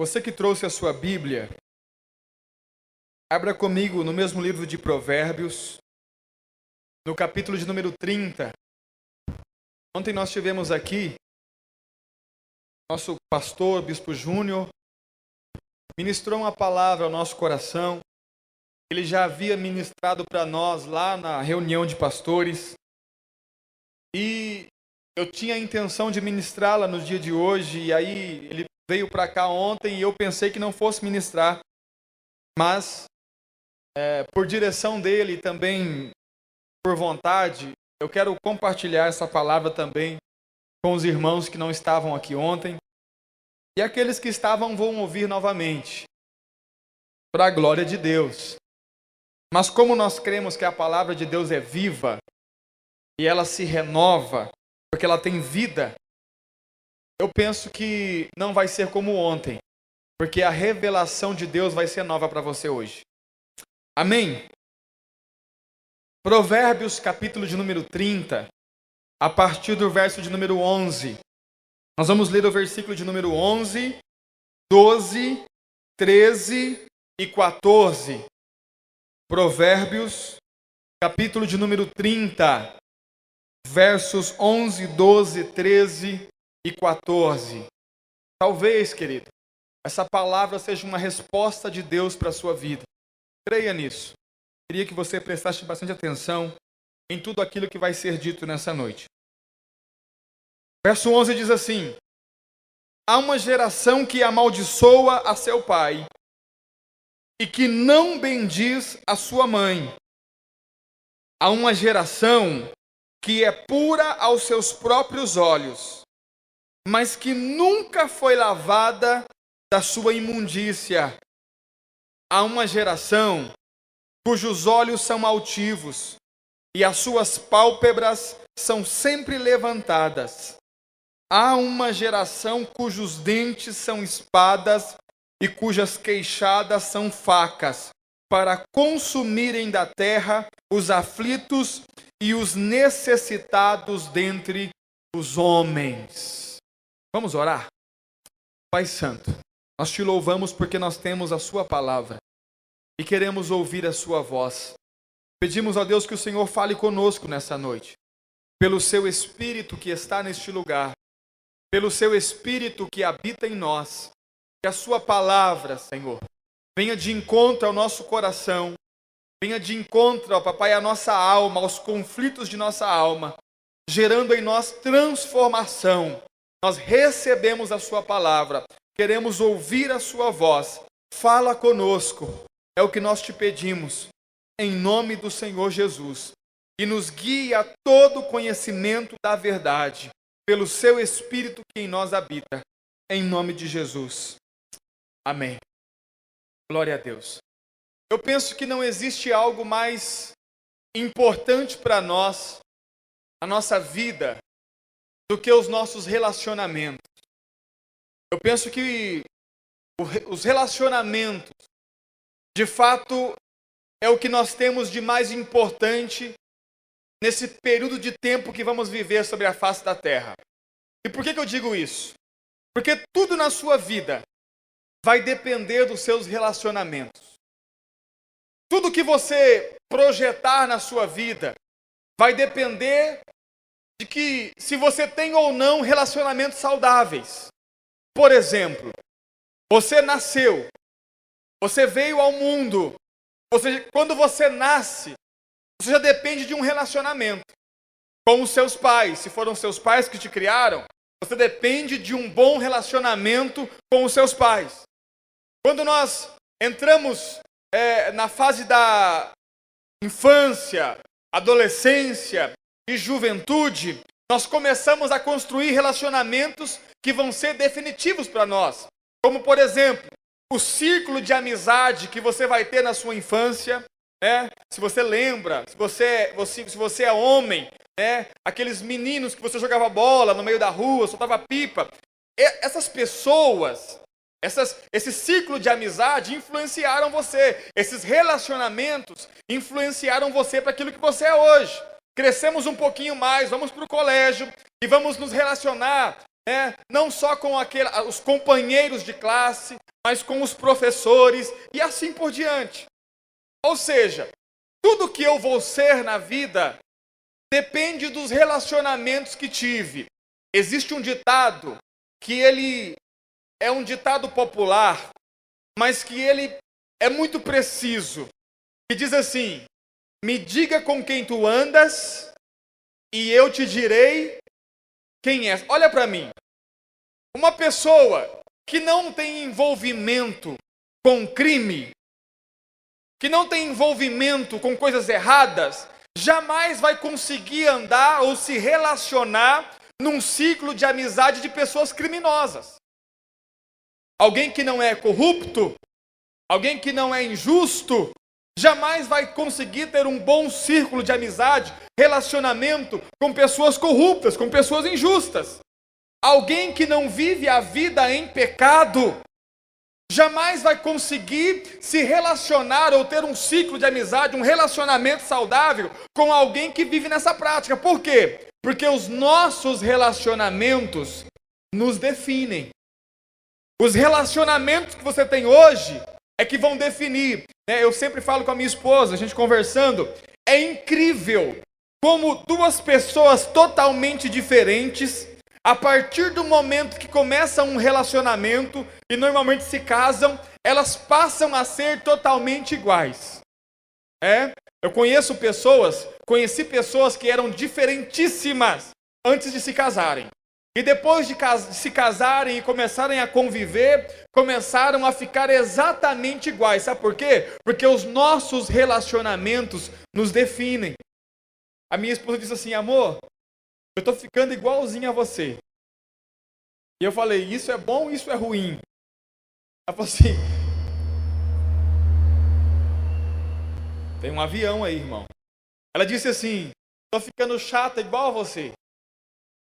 Você que trouxe a sua Bíblia, abra comigo no mesmo livro de Provérbios, no capítulo de número 30. Ontem nós tivemos aqui, nosso pastor, Bispo Júnior, ministrou uma palavra ao nosso coração. Ele já havia ministrado para nós lá na reunião de pastores. E eu tinha a intenção de ministrá-la no dia de hoje, e aí ele veio para cá ontem e eu pensei que não fosse ministrar. Mas, por direção dele e também por vontade, eu quero compartilhar essa palavra também com os irmãos que não estavam aqui ontem. E aqueles que estavam vão ouvir novamente, para a glória de Deus. Mas como nós cremos que a palavra de Deus é viva, e ela se renova, porque ela tem vida, eu penso que não vai ser como ontem, porque a revelação de Deus vai ser nova para você hoje. Amém? Provérbios, capítulo de número 30, a partir do verso de número 11. Nós vamos ler o versículo de número 11, 12, 13 e 14. Provérbios, capítulo de número 30, versos 11, 12, 13 e 14. Talvez, querido, essa palavra seja uma resposta de Deus para a sua vida. Creia nisso. Queria que você prestasse bastante atenção em tudo aquilo que vai ser dito nessa noite. Verso 11 diz assim: há uma geração que amaldiçoa a seu pai e que não bendiz a sua mãe. Há uma geração que é pura aos seus próprios olhos, mas que nunca foi lavada da sua imundícia. Há uma geração cujos olhos são altivos e as suas pálpebras são sempre levantadas. Há uma geração cujos dentes são espadas e cujas queixadas são facas, para consumirem da terra os aflitos e os necessitados dentre os homens. Vamos orar? Pai Santo, nós te louvamos porque nós temos a sua palavra e queremos ouvir a sua voz. Pedimos a Deus que o Senhor fale conosco nessa noite, pelo seu Espírito que está neste lugar, pelo seu Espírito que habita em nós, que a sua palavra, Senhor, venha de encontro ao nosso coração, venha de encontro, ó Papai, à nossa alma, aos conflitos de nossa alma, gerando em nós transformação. Nós recebemos a sua palavra, queremos ouvir a sua voz. Fala conosco, é o que nós te pedimos, em nome do Senhor Jesus. E nos guie a todo conhecimento da verdade, pelo seu Espírito que em nós habita, em nome de Jesus. Amém. Glória a Deus. Eu penso que não existe algo mais importante para nós, a nossa vida, do que os nossos relacionamentos. Eu penso que os relacionamentos, de fato, é o que nós temos de mais importante nesse período de tempo que vamos viver sobre a face da terra. E por que eu digo isso? Porque tudo na sua vida vai depender dos seus relacionamentos. Tudo que você projetar na sua vida vai depender de que se você tem ou não relacionamentos saudáveis. Por exemplo, você nasceu, você veio ao mundo, quando você nasce, você já depende de um relacionamento com os seus pais. Se foram seus pais que te criaram, você depende de um bom relacionamento com os seus pais. Quando nós entramos na fase da infância, adolescência e juventude, nós começamos a construir relacionamentos que vão ser definitivos para nós. Como, por exemplo, o círculo de amizade que você vai ter na sua infância, se você lembra, se você é homem, aqueles meninos que você jogava bola no meio da rua, soltava pipa. Essas pessoas, esse ciclo de amizade influenciaram você. Esses relacionamentos influenciaram você para aquilo que você é hoje. Crescemos um pouquinho mais, vamos para o colégio e vamos nos relacionar, não só com os companheiros de classe, mas com os professores e assim por diante. Ou seja, tudo que eu vou ser na vida depende dos relacionamentos que tive. Existe um ditado que ele é um ditado popular, mas que ele é muito preciso, que diz assim: me diga com quem tu andas e eu te direi quem és. Olha para mim, uma pessoa que não tem envolvimento com crime, que não tem envolvimento com coisas erradas, jamais vai conseguir andar ou se relacionar num ciclo de amizade de pessoas criminosas. Alguém que não é corrupto, alguém que não é injusto, jamais vai conseguir ter um bom círculo de amizade, relacionamento com pessoas corruptas, com pessoas injustas. Alguém que não vive a vida em pecado, jamais vai conseguir se relacionar ou ter um ciclo de amizade, um relacionamento saudável com alguém que vive nessa prática. Por quê? Porque os nossos relacionamentos nos definem. Os relacionamentos que você tem hoje é que vão definir. Eu sempre falo com a minha esposa, a gente conversando, é incrível como duas pessoas totalmente diferentes, a partir do momento que começa um relacionamento, e normalmente se casam, elas passam a ser totalmente iguais. Eu conheci pessoas que eram diferentíssimas antes de se casarem. E depois de se casarem e começarem a conviver, começaram a ficar exatamente iguais. Sabe por quê? Porque os nossos relacionamentos nos definem. A minha esposa disse assim: amor, eu estou ficando igualzinho a você. E eu falei: isso é bom, isso é ruim? Ela falou assim: tem um avião aí, irmão. Ela disse assim: estou ficando chata igual a você.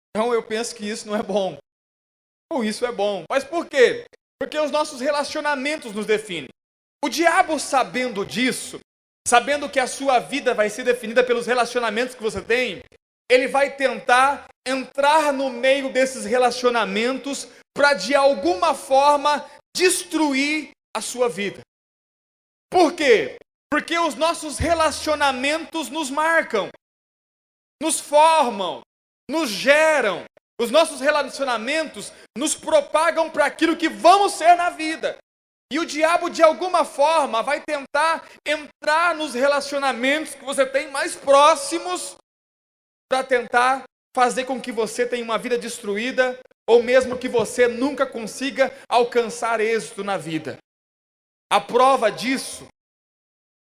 Então eu penso que isso não é bom. Ou isso é bom. Mas por quê? Porque os nossos relacionamentos nos definem. O diabo, sabendo disso, sabendo que a sua vida vai ser definida pelos relacionamentos que você tem, ele vai tentar entrar no meio desses relacionamentos para de alguma forma destruir a sua vida. Por quê? Porque os nossos relacionamentos nos marcam, nos formam, nos geram. Os nossos relacionamentos nos propagam para aquilo que vamos ser na vida. E o diabo, de alguma forma, vai tentar entrar nos relacionamentos que você tem mais próximos para tentar fazer com que você tenha uma vida destruída ou mesmo que você nunca consiga alcançar êxito na vida. A prova disso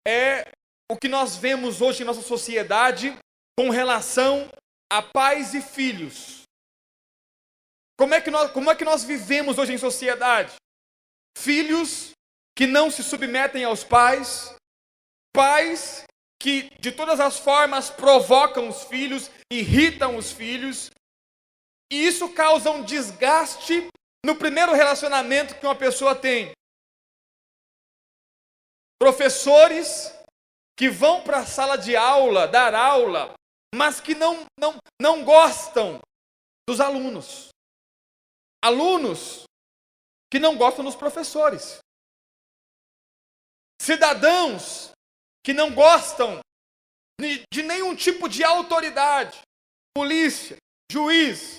é o que nós vemos hoje em nossa sociedade com relação a pais e filhos. Como é que nós vivemos hoje em sociedade? Filhos que não se submetem aos pais, pais que de todas as formas provocam os filhos, irritam os filhos, e isso causa um desgaste no primeiro relacionamento que uma pessoa tem. Professores que vão para a sala de aula, dar aula, mas que não gostam dos alunos. Alunos que não gostam dos professores. Cidadãos que não gostam de nenhum tipo de autoridade. Polícia, juiz,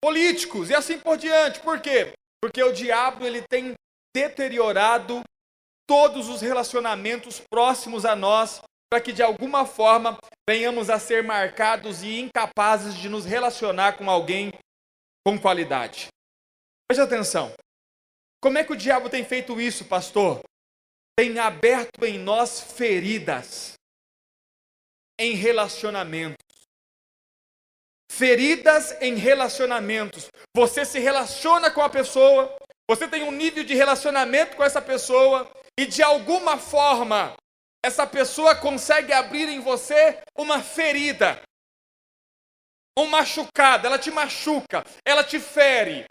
políticos e assim por diante. Por quê? Porque o diabo ele tem deteriorado todos os relacionamentos próximos a nós, para que de alguma forma venhamos a ser marcados e incapazes de nos relacionar com alguém com qualidade. Preste atenção. Como é que o diabo tem feito isso, pastor? Tem aberto em nós feridas em relacionamentos. Feridas em relacionamentos. Você se relaciona com a pessoa, você tem um nível de relacionamento com essa pessoa, e de alguma forma, essa pessoa consegue abrir em você uma ferida, um machucado, ela te machuca, ela te fere.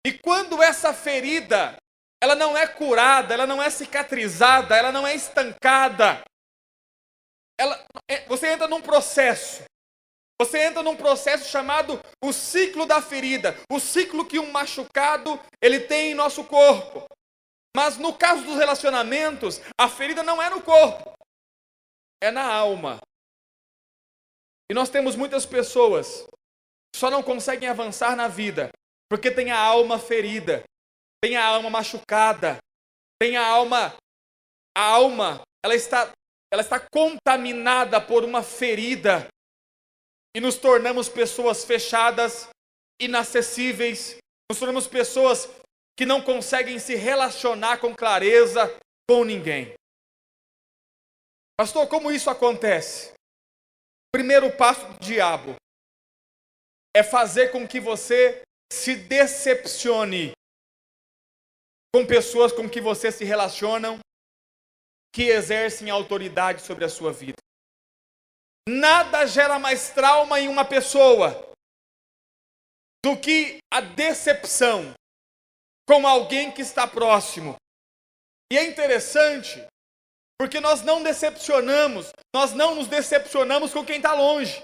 E quando essa ferida, ela não é curada, ela não é cicatrizada, ela não é estancada, você entra num processo. Você entra num processo chamado o ciclo da ferida, o ciclo que um machucado ele tem em nosso corpo. Mas no caso dos relacionamentos, a ferida não é no corpo, é na alma. E nós temos muitas pessoas que só não conseguem avançar na vida porque tem a alma ferida, tem a alma machucada, tem a alma, ela está contaminada por uma ferida e nos tornamos pessoas fechadas, inacessíveis, nos tornamos pessoas que não conseguem se relacionar com clareza com ninguém. Pastor, como isso acontece? Primeiro passo do diabo é fazer com que você se decepcione com pessoas com que você se relacionam, que exercem autoridade sobre a sua vida. Nada gera mais trauma em uma pessoa do que a decepção com alguém que está próximo. E é interessante, porque nós não nos decepcionamos com quem está longe.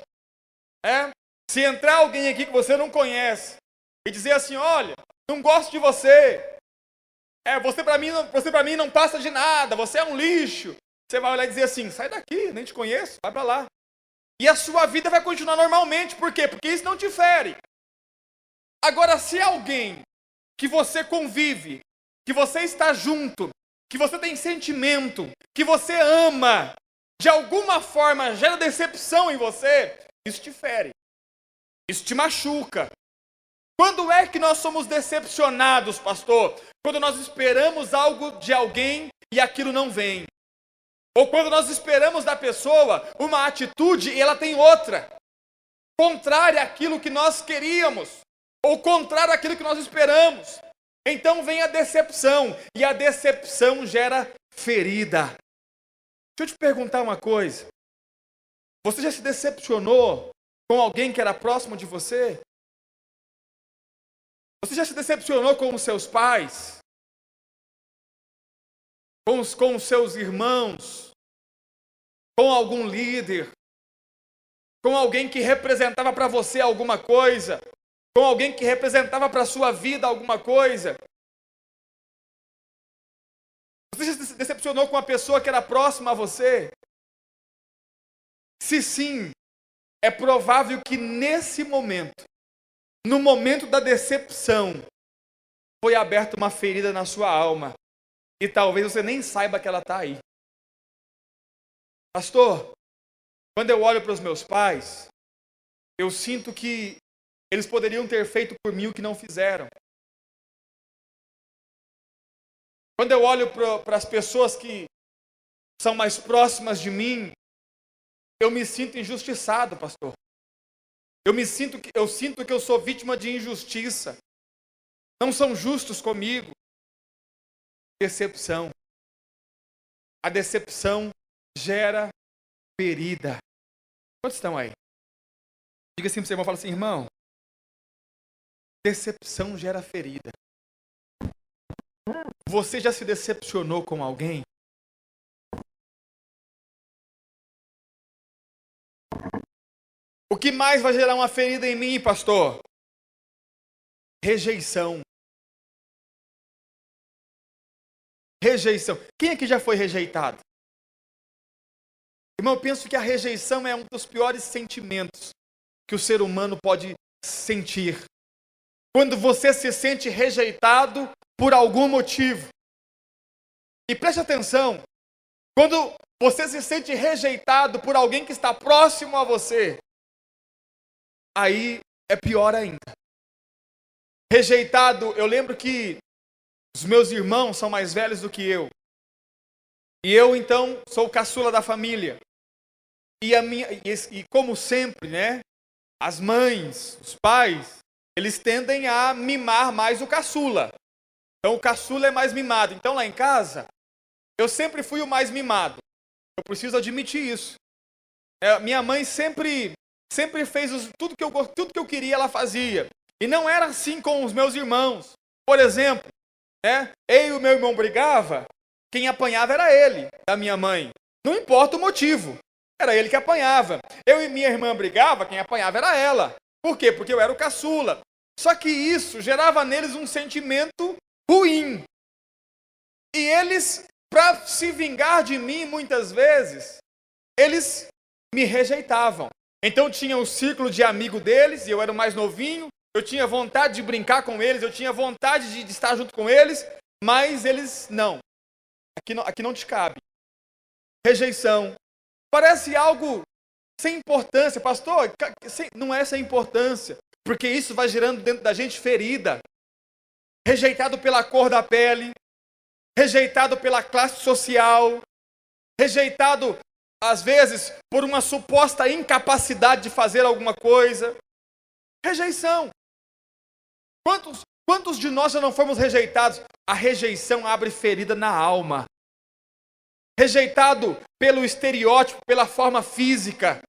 Se entrar alguém aqui que você não conhece e dizer assim, olha, não gosto de você, você para mim não passa de nada, você é um lixo. Você vai olhar e dizer assim, sai daqui, nem te conheço, vai para lá. E a sua vida vai continuar normalmente, por quê? Porque isso não te fere. Agora, se alguém que você convive, que você está junto, que você tem sentimento, que você ama, de alguma forma gera decepção em você, isso te fere, isso te machuca. Quando é que nós somos decepcionados, pastor? Quando nós esperamos algo de alguém e aquilo não vem. Ou quando nós esperamos da pessoa uma atitude e ela tem outra, contrária àquilo que nós queríamos, ou contrária àquilo que nós esperamos. Então vem a decepção, e a decepção gera ferida. Deixa eu te perguntar uma coisa. Você já se decepcionou com alguém que era próximo de você? Você já se decepcionou com os seus pais? Com os seus irmãos? Com algum líder? Com alguém que representava para você alguma coisa? Com alguém que representava para a sua vida alguma coisa? Você já se decepcionou com a pessoa que era próxima a você? Se sim, é provável que nesse momento, no momento da decepção, foi aberta uma ferida na sua alma. E talvez você nem saiba que ela está aí. Pastor, quando eu olho para os meus pais, eu sinto que eles poderiam ter feito por mim o que não fizeram. Quando eu olho para as pessoas que são mais próximas de mim, eu me sinto injustiçado, pastor. Eu sinto que eu sou vítima de injustiça. Não são justos comigo. Decepção. A decepção gera ferida. Quantos estão aí? Diga assim para o seu irmão, fala assim, irmão, decepção gera ferida. Você já se decepcionou com alguém? O que mais vai gerar uma ferida em mim, pastor? Rejeição. Rejeição. Quem aqui já foi rejeitado? Irmão, eu penso que a rejeição é um dos piores sentimentos que o ser humano pode sentir. Quando você se sente rejeitado por algum motivo. E preste atenção, quando você se sente rejeitado por alguém que está próximo a você, aí é pior ainda. Rejeitado, eu lembro que os meus irmãos são mais velhos do que eu. E eu, então, sou o caçula da família. E como sempre, né? As mães, os pais, eles tendem a mimar mais o caçula. Então, o caçula é mais mimado. Então, lá em casa, eu sempre fui o mais mimado. Eu preciso admitir isso. Minha mãe sempre fez tudo que eu queria, ela fazia. E não era assim com os meus irmãos. Por exemplo, eu e o meu irmão brigava, quem apanhava era ele, da minha mãe. Não importa o motivo, era ele que apanhava. Eu e minha irmã brigava, quem apanhava era ela. Por quê? Porque eu era o caçula. Só que isso gerava neles um sentimento ruim. E eles, para se vingar de mim, muitas vezes, eles me rejeitavam. Então tinha o círculo de amigo deles, e eu era o mais novinho, eu tinha vontade de brincar com eles, eu tinha vontade de estar junto com eles, mas eles, não. Aqui não te cabe. Rejeição. Parece algo sem importância. Pastor, não é sem importância, porque isso vai gerando dentro da gente ferida. Rejeitado pela cor da pele, rejeitado pela classe social, rejeitado, às vezes, por uma suposta incapacidade de fazer alguma coisa. Rejeição. Quantos de nós já não fomos rejeitados? A rejeição abre ferida na alma. Rejeitado pelo estereótipo, pela forma física.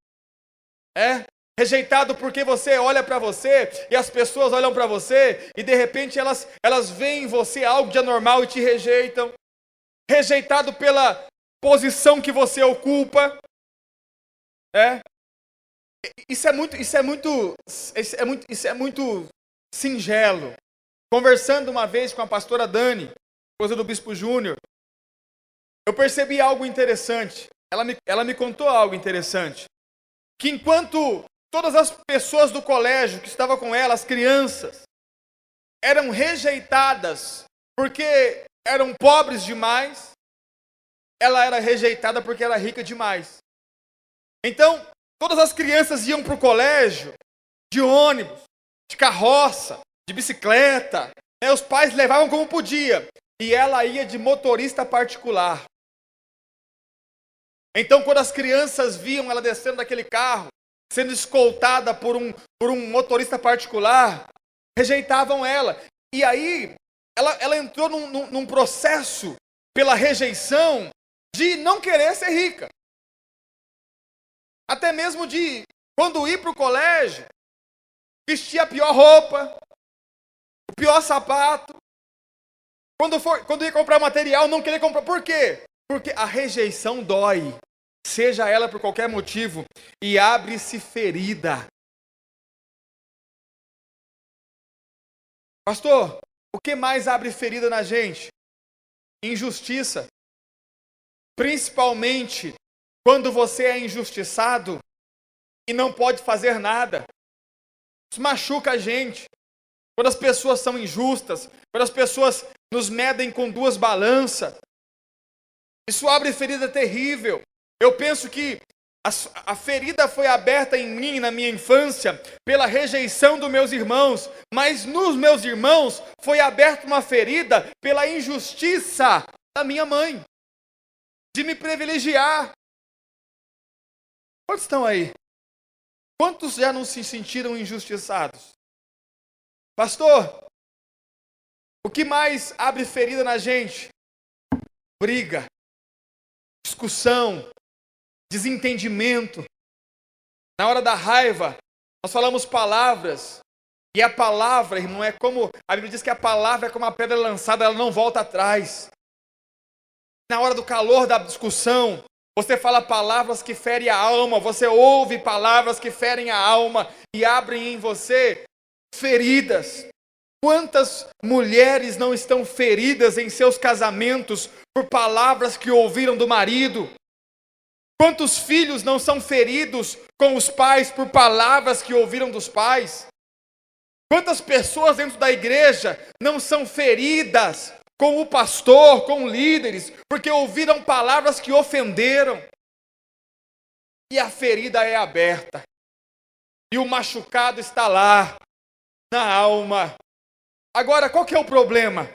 Rejeitado porque você olha para você e as pessoas olham para você e de repente elas veem em você algo de anormal e te rejeitam. Rejeitado pela posição que você ocupa. Isso é muito singelo. Conversando uma vez com a pastora Dani, esposa do Bispo Júnior, eu percebi algo interessante. Ela me contou algo interessante. Que enquanto todas as pessoas do colégio que estavam com ela, as crianças, eram rejeitadas porque eram pobres demais, ela era rejeitada porque era rica demais. Então, todas as crianças iam para o colégio de ônibus, de carroça, de bicicleta. Os pais levavam como podia. E ela ia de motorista particular. Então, quando as crianças viam ela descendo daquele carro, sendo escoltada por um motorista particular, rejeitavam ela. E aí, ela entrou num processo, pela rejeição, de não querer ser rica. Até mesmo de, quando ir para o colégio, vestir a pior roupa, o pior sapato. Quando ia comprar material, não querer comprar. Por quê? Porque a rejeição dói, seja ela por qualquer motivo, e abre-se ferida. Pastor, o que mais abre ferida na gente? Injustiça. Principalmente quando você é injustiçado e não pode fazer nada. Isso machuca a gente. Quando as pessoas são injustas, quando as pessoas nos medem com duas balanças, isso abre ferida terrível. Eu penso que a ferida foi aberta em mim, na minha infância, pela rejeição dos meus irmãos, mas nos meus irmãos foi aberta uma ferida pela injustiça da minha mãe, de me privilegiar. Quantos estão aí? Quantos já não se sentiram injustiçados? Pastor, o que mais abre ferida na gente? Briga, discussão, desentendimento. Na hora da raiva, nós falamos palavras. E a palavra, irmão, é como... A Bíblia diz que a palavra é como a pedra lançada, ela não volta atrás. Na hora do calor da discussão, você fala palavras que ferem a alma. Você ouve palavras que ferem a alma e abrem em você feridas. Quantas mulheres não estão feridas em seus casamentos por palavras que ouviram do marido? Quantos filhos não são feridos com os pais por palavras que ouviram dos pais? Quantas pessoas dentro da igreja não são feridas com o pastor, com líderes, porque ouviram palavras que ofenderam? E a ferida é aberta. E o machucado está lá, na alma. Agora, qual que é o problema?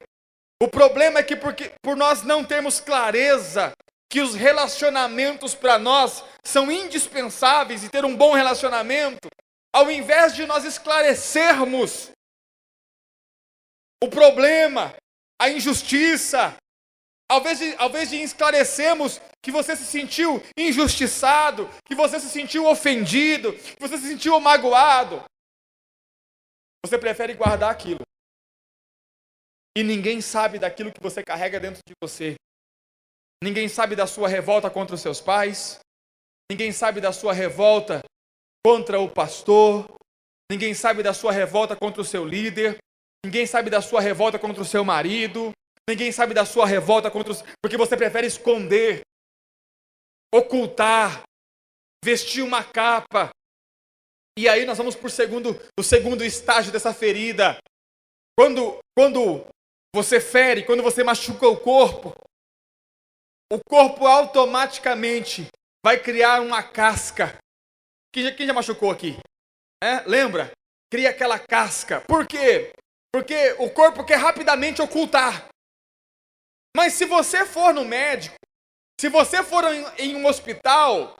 O problema é que por nós não termos clareza que os relacionamentos para nós são indispensáveis e ter um bom relacionamento, ao invés de nós esclarecermos o problema, a injustiça, ao invés de esclarecermos que você se sentiu injustiçado, que você se sentiu ofendido, que você se sentiu magoado, você prefere guardar aquilo. E ninguém sabe daquilo que você carrega dentro de você. Ninguém sabe da sua revolta contra os seus pais. Ninguém sabe da sua revolta contra o pastor. Ninguém sabe da sua revolta contra o seu líder. Ninguém sabe da sua revolta contra o seu marido. Ninguém sabe da sua revolta porque você prefere esconder, ocultar, vestir uma capa. E aí nós vamos para o segundo estágio dessa ferida. Quando você fere, quando você machuca o corpo automaticamente vai criar uma casca. Quem já machucou aqui? Lembra? Cria aquela casca. Por quê? Porque o corpo quer rapidamente ocultar. Mas se você for no médico, se você for em um hospital,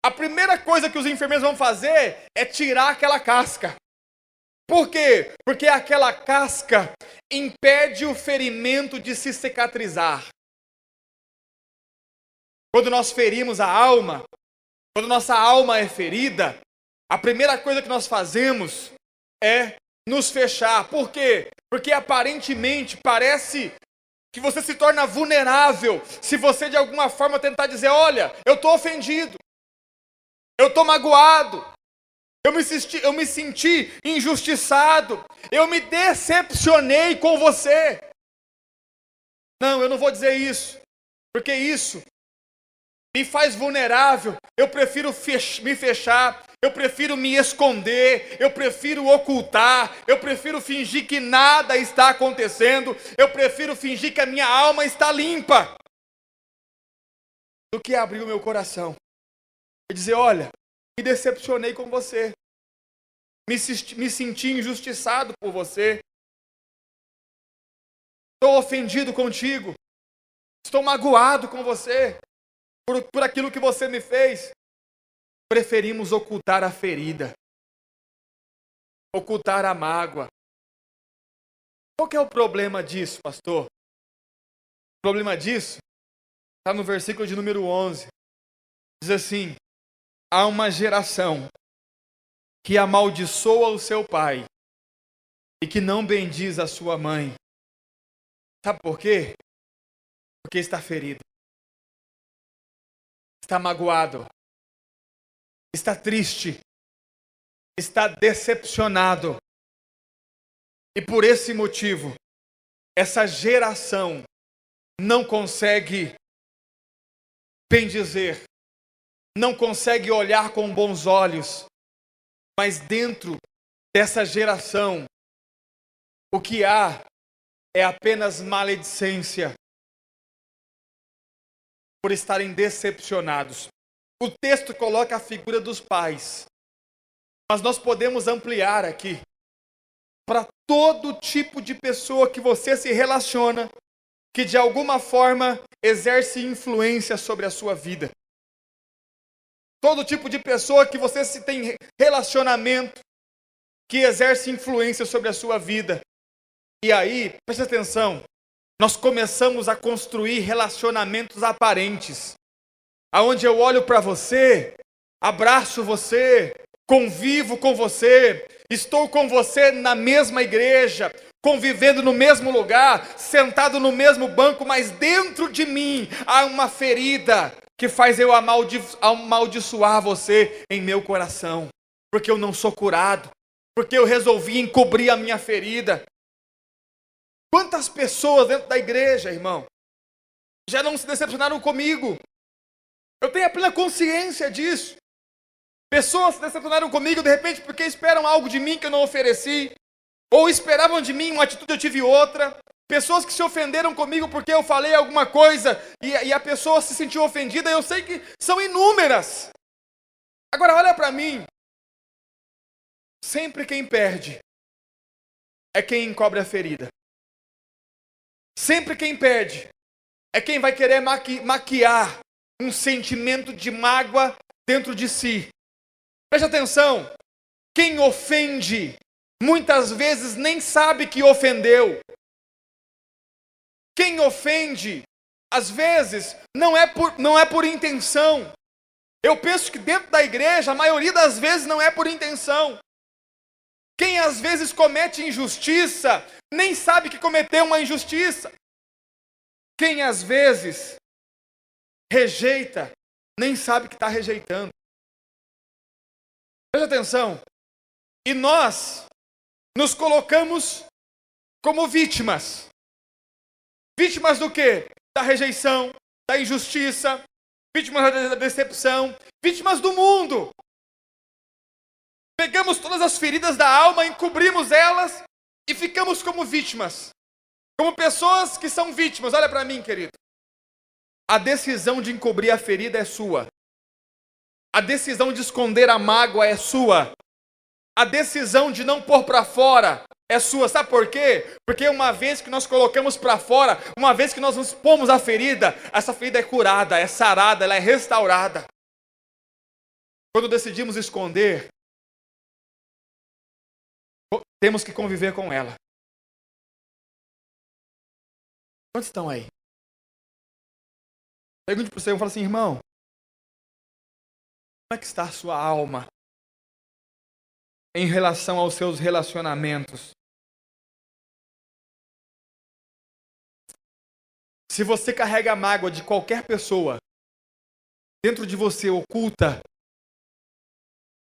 a primeira coisa que os enfermeiros vão fazer é tirar aquela casca. Por quê? Porque aquela casca impede o ferimento de se cicatrizar. Quando nós ferimos a alma, quando nossa alma é ferida, a primeira coisa que nós fazemos é nos fechar. Por quê? Porque aparentemente parece que você se torna vulnerável se você de alguma forma tentar dizer: olha, eu estou ofendido, eu estou magoado, eu me senti injustiçado, eu me decepcionei com você. Não, eu não vou dizer isso, porque isso me faz vulnerável. Eu prefiro me fechar, eu prefiro me esconder, eu prefiro ocultar, eu prefiro fingir que nada está acontecendo, eu prefiro fingir que a minha alma está limpa, do que abrir o meu coração e dizer: olha, me decepcionei com você, me senti injustiçado por você, estou ofendido contigo, estou magoado com você, por aquilo que você me fez. Preferimos ocultar a ferida, ocultar a mágoa. Qual que é o problema disso, pastor? O problema disso está no versículo de número 11. Diz assim: há uma geração que amaldiçoa o seu pai e que não bendiz a sua mãe. Sabe por quê? Porque está ferido, está magoado, está triste, está decepcionado. E por esse motivo, essa geração não consegue bendizer, não consegue olhar com bons olhos, mas dentro dessa geração, o que há é apenas maledicência por estarem decepcionados. O texto coloca a figura dos pais, mas nós podemos ampliar aqui para todo tipo de pessoa que você se relaciona, que de alguma forma exerce influência sobre a sua vida. Todo tipo de pessoa que você se tem relacionamento, que exerce influência sobre a sua vida. E aí, preste atenção, nós começamos a construir relacionamentos aparentes, aonde eu olho para você, abraço você, convivo com você, estou com você na mesma igreja, convivendo no mesmo lugar, sentado no mesmo banco, mas dentro de mim há uma ferida que faz eu amaldiçoar você em meu coração, porque eu não sou curado, porque eu resolvi encobrir a minha ferida. Quantas pessoas dentro da igreja, irmão, já não se decepcionaram comigo? Eu tenho a plena consciência disso. Pessoas se decepcionaram comigo de repente porque esperam algo de mim que eu não ofereci, ou esperavam de mim uma atitude eu tive outra. Pessoas que se ofenderam comigo porque eu falei alguma coisa e a pessoa se sentiu ofendida. Eu sei que são inúmeras. Agora olha para mim. Sempre quem perde é quem encobre a ferida. Sempre quem perde é quem vai querer maquiar um sentimento de mágoa dentro de si. Preste atenção, quem ofende muitas vezes nem sabe que ofendeu. Quem ofende, às vezes, não é por intenção. Eu penso que dentro da igreja, a maioria das vezes não é por intenção. Quem às vezes comete injustiça, nem sabe que cometeu uma injustiça. Quem às vezes rejeita, nem sabe que está rejeitando. Preste atenção. E nós nos colocamos como vítimas. Vítimas do quê? Da rejeição, da injustiça, vítimas da decepção, vítimas do mundo. Pegamos todas as feridas da alma, encobrimos elas e ficamos como vítimas. Como pessoas que são vítimas. Olha para mim, querido. A decisão de encobrir a ferida é sua. A decisão de esconder a mágoa é sua. A decisão de não pôr para fora é sua. Sabe por quê? Porque uma vez que nós colocamos para fora, uma vez que nós nos pomos a ferida, essa ferida é curada, é sarada, ela é restaurada. Quando decidimos esconder, temos que conviver com ela. Quantos estão aí? Pergunte para o Senhor, fala assim, irmão, como é que está a sua alma em relação aos seus relacionamentos? Se você carrega a mágoa de qualquer pessoa, dentro de você oculta,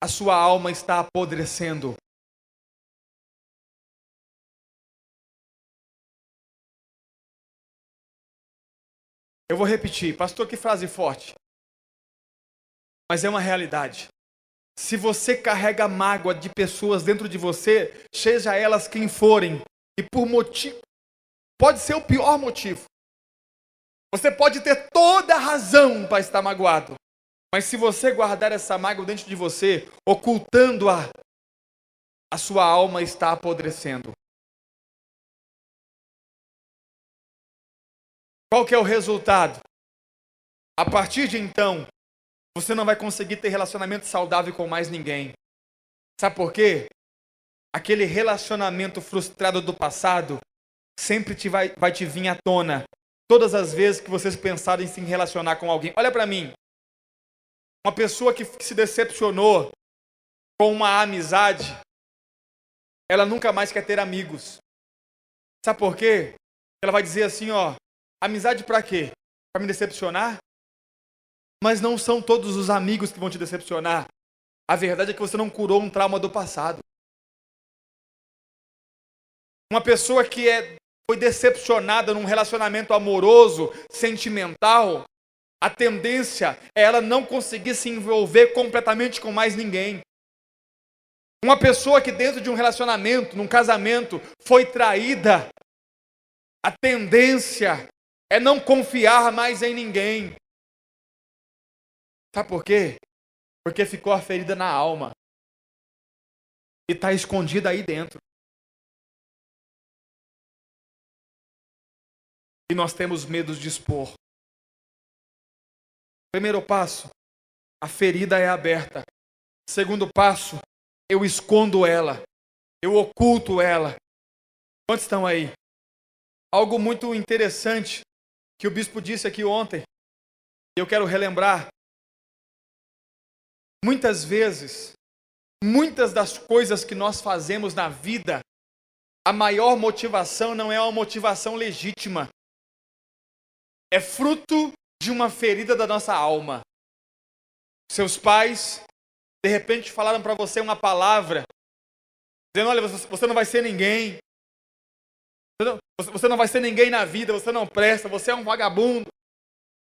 a sua alma está apodrecendo. Eu vou repetir, pastor, que frase forte. Mas é uma realidade. Se você carrega mágoa de pessoas dentro de você, seja elas quem forem, e por motivo, pode ser o pior motivo. Você pode ter toda a razão para estar magoado. Mas se você guardar essa mágoa dentro de você, ocultando-a, a sua alma está apodrecendo. Qual que é o resultado? A partir de então, você não vai conseguir ter relacionamento saudável com mais ninguém. Sabe por quê? Aquele relacionamento frustrado do passado sempre vai te vir à tona. Todas as vezes que vocês pensarem em se relacionar com alguém. Olha para mim. Uma pessoa que se decepcionou com uma amizade, ela nunca mais quer ter amigos. Sabe por quê? Ela vai dizer assim, ó, amizade para quê? Para me decepcionar? Mas não são todos os amigos que vão te decepcionar. A verdade é que você não curou um trauma do passado. Uma pessoa que foi decepcionada num relacionamento amoroso, sentimental, a tendência é ela não conseguir se envolver completamente com mais ninguém. Uma pessoa que dentro de um relacionamento, num casamento, foi traída, a tendência é não confiar mais em ninguém. Sabe por quê? Porque ficou a ferida na alma. E está escondida aí dentro. E nós temos medo de expor. Primeiro passo, a ferida é aberta. Segundo passo, eu escondo ela. Eu oculto ela. Quantos estão aí? Algo muito interessante que o bispo disse aqui ontem. E eu quero relembrar. Muitas vezes, muitas das coisas que nós fazemos na vida, a maior motivação não é uma motivação legítima. É fruto de uma ferida da nossa alma. Seus pais, de repente, falaram para você uma palavra, dizendo, olha, você não vai ser ninguém. Você não vai ser ninguém na vida, você não presta, você é um vagabundo.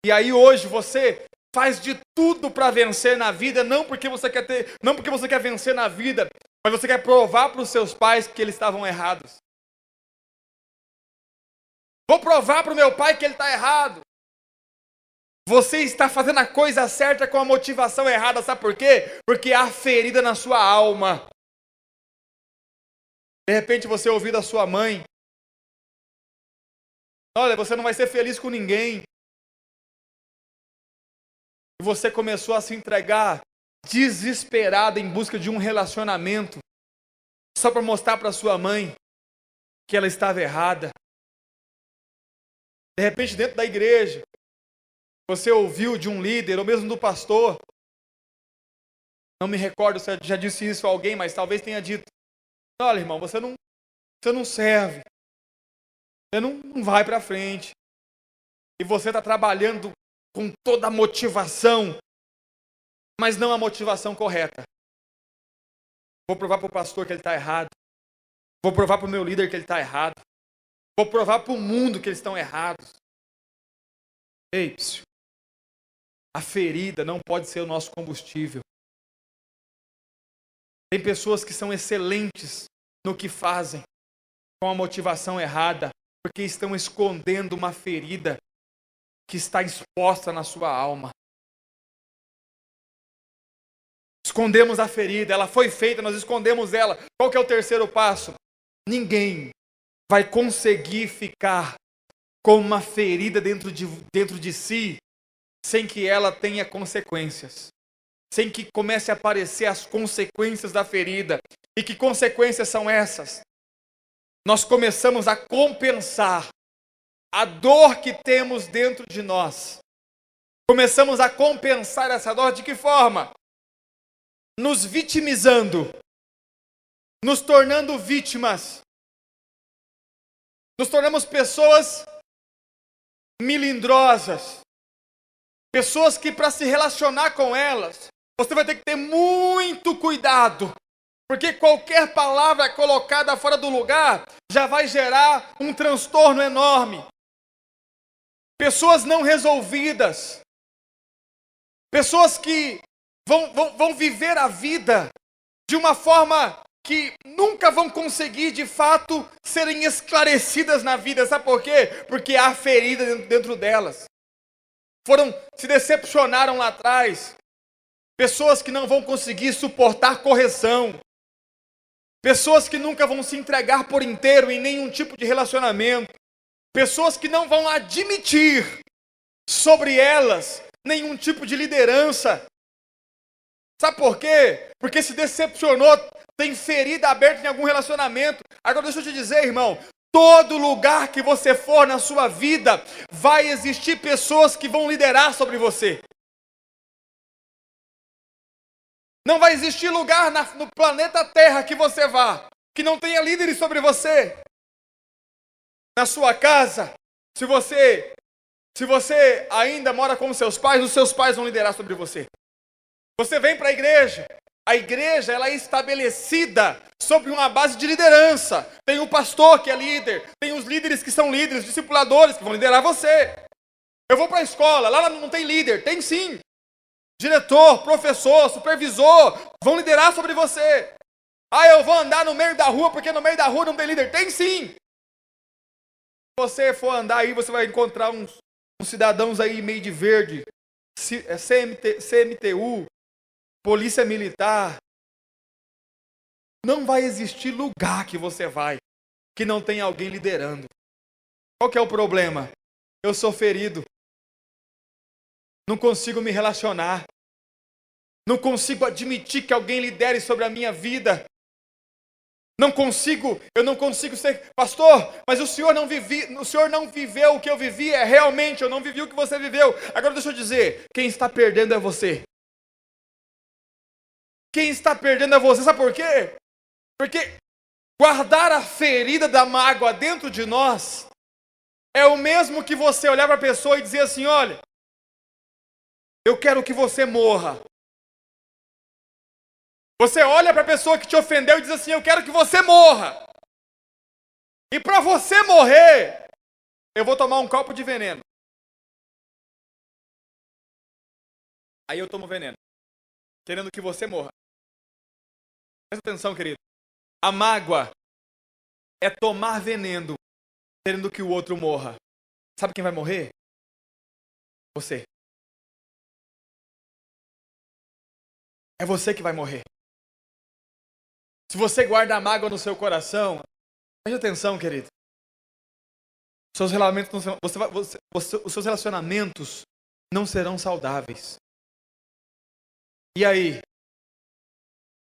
E aí hoje você faz de tudo para vencer na vida, não porque você quer vencer na vida, mas você quer provar para os seus pais que eles estavam errados. Vou provar para o meu pai que ele está errado. Você está fazendo a coisa certa com a motivação errada, sabe por quê? Porque há ferida na sua alma. De repente você ouviu da sua mãe, olha, você não vai ser feliz com ninguém. E você começou a se entregar desesperada em busca de um relacionamento, só para mostrar para sua mãe que ela estava errada. De repente, dentro da igreja, você ouviu de um líder, ou mesmo do pastor, não me recordo se eu já disse isso a alguém, mas talvez tenha dito, olha, irmão, você não serve, você não vai para frente, e você está trabalhando com toda a motivação, mas não a motivação correta. Vou provar para o pastor que ele está errado. Vou provar para o meu líder que ele está errado. Vou provar para o mundo que eles estão errados. Ei, psiu. A ferida não pode ser o nosso combustível. Tem pessoas que são excelentes no que fazem, com a motivação errada, porque estão escondendo uma ferida que está exposta na sua alma. Escondemos a ferida, ela foi feita, nós escondemos ela. Qual que é o terceiro passo? Ninguém vai conseguir ficar com uma ferida dentro de si, sem que ela tenha consequências. Sem que comece a aparecer as consequências da ferida. E que consequências são essas? Nós começamos a compensar a dor que temos dentro de nós. Começamos a compensar essa dor de que forma? Nos vitimizando, nos tornando vítimas. Nos tornamos pessoas melindrosas. Pessoas que para se relacionar com elas, você vai ter que ter muito cuidado. Porque qualquer palavra colocada fora do lugar já vai gerar um transtorno enorme. Pessoas não resolvidas. Pessoas que vão viver a vida de uma forma que nunca vão conseguir, de fato, serem esclarecidas na vida. Sabe por quê? Porque há ferida dentro delas. Se decepcionaram lá atrás. Pessoas que não vão conseguir suportar correção. Pessoas que nunca vão se entregar por inteiro em nenhum tipo de relacionamento. Pessoas que não vão admitir sobre elas nenhum tipo de liderança. Sabe por quê? Porque se decepcionou, tem ferida aberta em algum relacionamento. Agora deixa eu te dizer, irmão, todo lugar que você for na sua vida, vai existir pessoas que vão liderar sobre você. Não vai existir lugar no planeta Terra que você vá, que não tenha líderes sobre você. Na sua casa, se você ainda mora com seus pais, os seus pais vão liderar sobre você. Você vem para a igreja ela é estabelecida sobre uma base de liderança. Tem o pastor que é líder, tem os líderes que são líderes, discipuladores que vão liderar você. Eu vou para a escola, lá não tem líder, tem sim. Diretor, professor, supervisor, vão liderar sobre você. Eu vou andar no meio da rua porque no meio da rua não tem líder, tem sim. Se você for andar aí, você vai encontrar uns cidadãos aí meio de verde, CMTU, Polícia Militar. Não vai existir lugar que você vai que não tenha alguém liderando. Qual que é o problema? Eu sou ferido. Não consigo me relacionar. Não consigo admitir que alguém lidere sobre a minha vida. Eu não consigo ser pastor, mas o senhor não viveu o que eu vivi, realmente, eu não vivi o que você viveu. Agora deixa eu dizer, quem está perdendo é você. Quem está perdendo é você, sabe por quê? Porque guardar a ferida da mágoa dentro de nós é o mesmo que você olhar para a pessoa e dizer assim, olha, eu quero que você morra. Você olha para a pessoa que te ofendeu e diz assim, eu quero que você morra. E para você morrer, eu vou tomar um copo de veneno. Aí eu tomo veneno, querendo que você morra. Presta atenção, querido. A mágoa é tomar veneno, querendo que o outro morra. Sabe quem vai morrer? Você. É você que vai morrer. Se você guarda a mágoa no seu coração, preste atenção, querido. Os seus relacionamentos não serão saudáveis. E aí?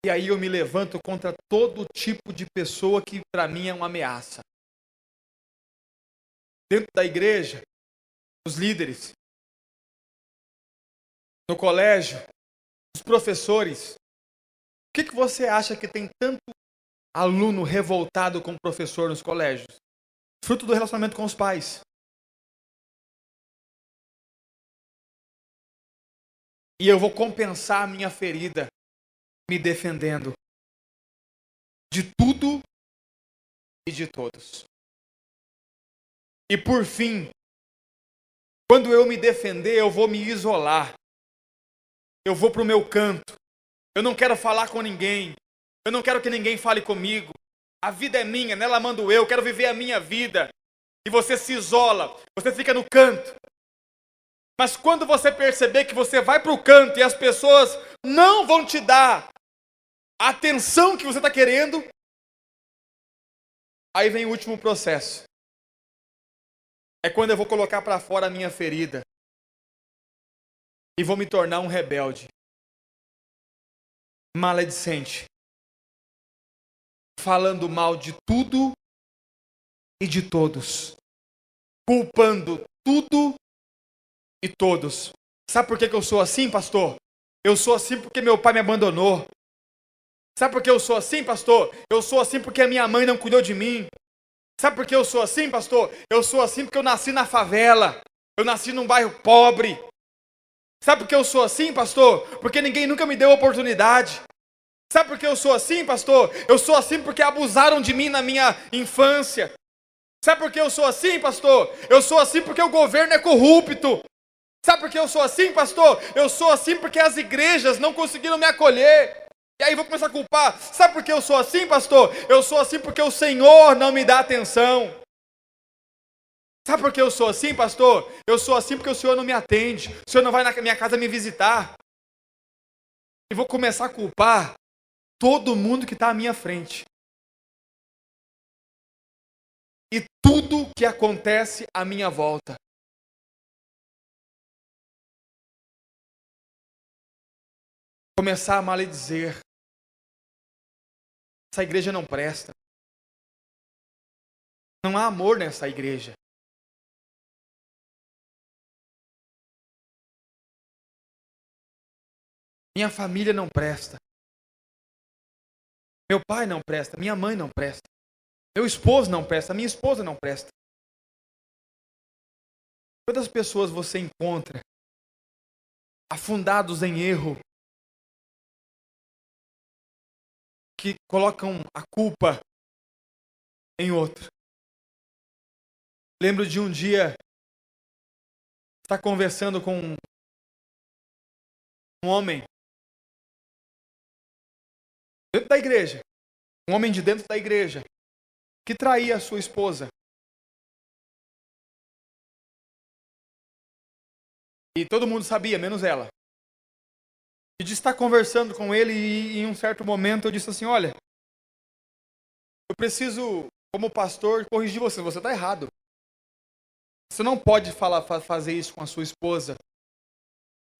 E aí eu me levanto contra todo tipo de pessoa que para mim é uma ameaça. Dentro da igreja, os líderes, no colégio, os professores. Por que você acha que tem tanto aluno revoltado com o professor nos colégios? Fruto do relacionamento com os pais. E eu vou compensar a minha ferida me defendendo de tudo e de todos. E por fim, quando eu me defender, eu vou me isolar. Eu vou para o meu canto. Eu não quero falar com ninguém. Eu não quero que ninguém fale comigo. A vida é minha, nela mando eu. Quero viver a minha vida. E você se isola. Você fica no canto. Mas quando você perceber que você vai para o canto e as pessoas não vão te dar a atenção que você está querendo, aí vem o último processo. É quando eu vou colocar para fora a minha ferida. E vou me tornar um rebelde. Maledicente. Falando mal de tudo e de todos. Culpando tudo e todos. Sabe por que eu sou assim, pastor? Eu sou assim porque meu pai me abandonou. Sabe por que eu sou assim, pastor? Eu sou assim porque a minha mãe não cuidou de mim. Sabe por que eu sou assim, pastor? Eu sou assim porque eu nasci na favela. Eu nasci num bairro pobre. Sabe por que eu sou assim, pastor? Porque ninguém nunca me deu oportunidade. Sabe por que eu sou assim, pastor? Eu sou assim porque abusaram de mim na minha infância. Sabe por que eu sou assim, pastor? Eu sou assim porque o governo é corrupto. Sabe por que eu sou assim, pastor? Eu sou assim porque as igrejas não conseguiram me acolher. E aí vou começar a culpar. Sabe por que eu sou assim, pastor? Eu sou assim porque o Senhor não me dá atenção. Sabe por que eu sou assim, pastor? Eu sou assim porque o Senhor não me atende. O Senhor não vai na minha casa me visitar. E vou começar a culpar todo mundo que está à minha frente. E tudo que acontece à minha volta. Começar a maledizer. Essa igreja não presta. Não há amor nessa igreja. Minha família não presta. Meu pai não presta. Minha mãe não presta. Meu esposo não presta. Minha esposa não presta. Quantas pessoas você encontra afundados em erro, que colocam a culpa em outro? Lembro de um dia estar conversando com um homem dentro da igreja, um homem de dentro da igreja, que traía a sua esposa. E todo mundo sabia, menos ela. E de estar conversando com ele e em um certo momento eu disse assim, olha, eu preciso, como pastor, corrigir você. Você está errado. Você não pode fazer isso com a sua esposa.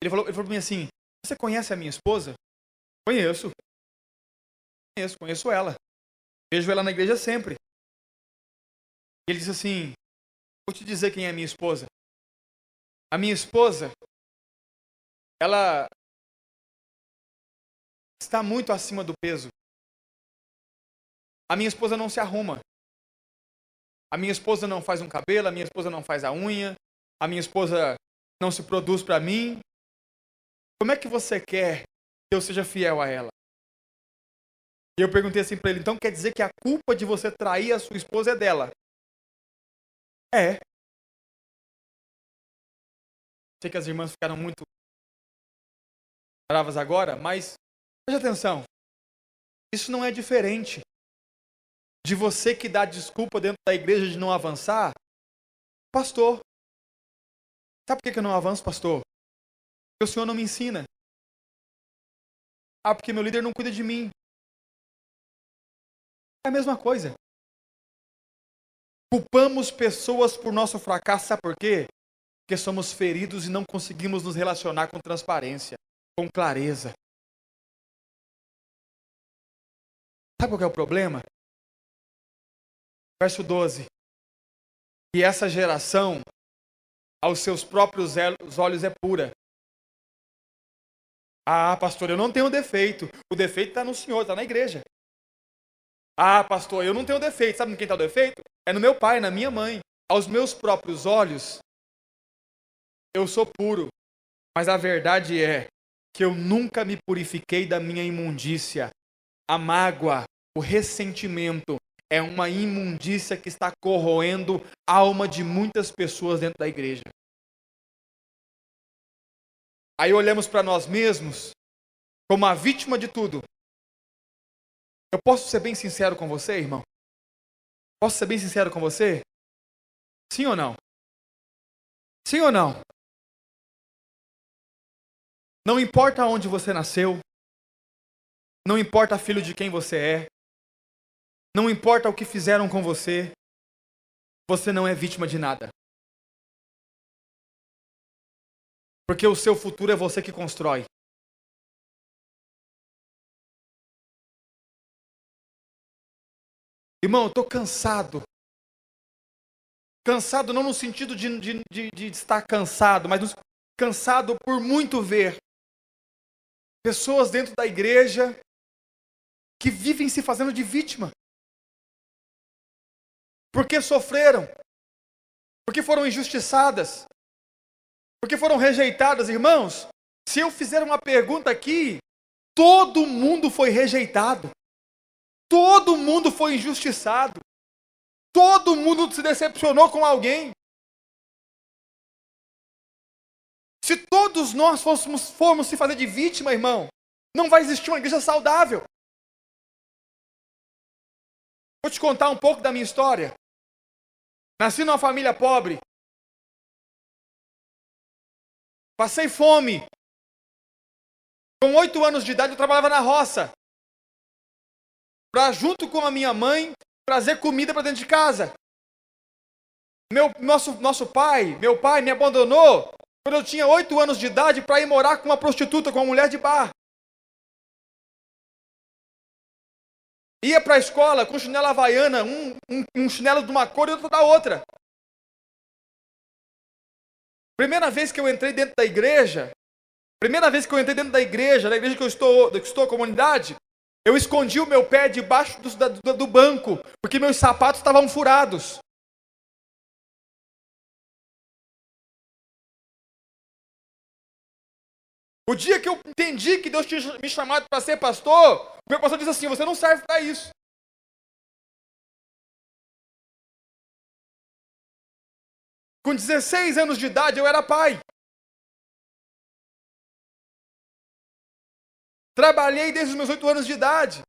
Ele falou para mim assim, você conhece a minha esposa? Conheço. Conheço ela. Vejo ela na igreja sempre. E ele disse assim, vou te dizer quem é a minha esposa. A minha esposa, ela está muito acima do peso. A minha esposa não se arruma. A minha esposa não faz um cabelo, a minha esposa não faz a unha, a minha esposa não se produz para mim. Como é que você quer que eu seja fiel a ela? E eu perguntei assim para ele, então quer dizer que a culpa de você trair a sua esposa é dela? É. Sei que as irmãs ficaram muito bravas agora, mas preste atenção. Isso não é diferente de você que dá desculpa dentro da igreja de não avançar. Pastor, sabe por que eu não avanço, pastor? Porque o Senhor não me ensina. Ah, porque meu líder não cuida de mim. É a mesma coisa. Culpamos pessoas por nosso fracasso, sabe por quê? Porque somos feridos e não conseguimos nos relacionar com transparência, com clareza. Sabe qual que é o problema? Verso 12. E essa geração, aos seus próprios olhos é pura. Ah, pastor, eu não tenho defeito. O defeito está no Senhor, está na igreja. Ah, pastor, eu não tenho defeito. Sabe em quem está o defeito? É no meu pai, na minha mãe. Aos meus próprios olhos, eu sou puro. Mas a verdade é que eu nunca me purifiquei da minha imundícia. A mágoa, o ressentimento é uma imundícia que está corroendo a alma de muitas pessoas dentro da igreja. Aí olhamos para nós mesmos como a vítima de tudo. Eu posso ser bem sincero com você, irmão? Posso ser bem sincero com você? Sim ou não? Sim ou não? Não importa onde você nasceu, não importa filho de quem você é, não importa o que fizeram com você, você não é vítima de nada. Porque o seu futuro é você que constrói. Irmão, eu estou cansado. Cansado não no sentido de estar cansado, mas cansado por muito ver pessoas dentro da igreja que vivem se fazendo de vítima. Porque sofreram. Porque foram injustiçadas. Porque foram rejeitadas. Irmãos, se eu fizer uma pergunta aqui, todo mundo foi rejeitado. Todo mundo foi injustiçado. Todo mundo se decepcionou com alguém. Se todos nós formos se fazer de vítima, irmão, não vai existir uma igreja saudável. Vou te contar um pouco da minha história. Nasci numa família pobre. Passei fome. Com 8 anos de idade eu trabalhava na roça. Para, junto com a minha mãe, trazer comida para dentro de casa. Meu pai me abandonou quando eu tinha 8 anos de idade para ir morar com uma prostituta, com uma mulher de bar. Ia para a escola com chinela havaiana, um chinelo de uma cor e outro da outra. Primeira vez que eu entrei dentro da igreja, da igreja que eu estou, a comunidade, eu escondi o meu pé debaixo do banco, porque meus sapatos estavam furados. O dia que eu entendi que Deus tinha me chamado para ser pastor, o meu pastor disse assim: você não serve para isso. Com 16 anos de idade eu era pai. Trabalhei desde os meus 8 anos de idade.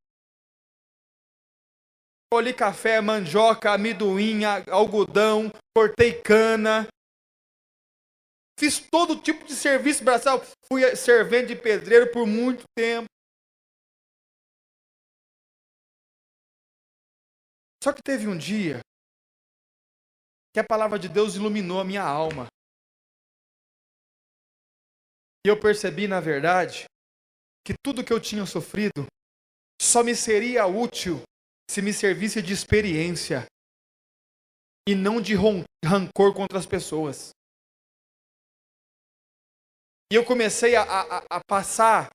Colhi café, mandioca, amendoim, algodão, cortei cana. Fiz todo tipo de serviço braçal. Fui servente de pedreiro por muito tempo. Só que teve um dia que a palavra de Deus iluminou a minha alma. E eu percebi, na verdade, que tudo que eu tinha sofrido só me seria útil se me servisse de experiência e não de rancor contra as pessoas. E eu comecei a passar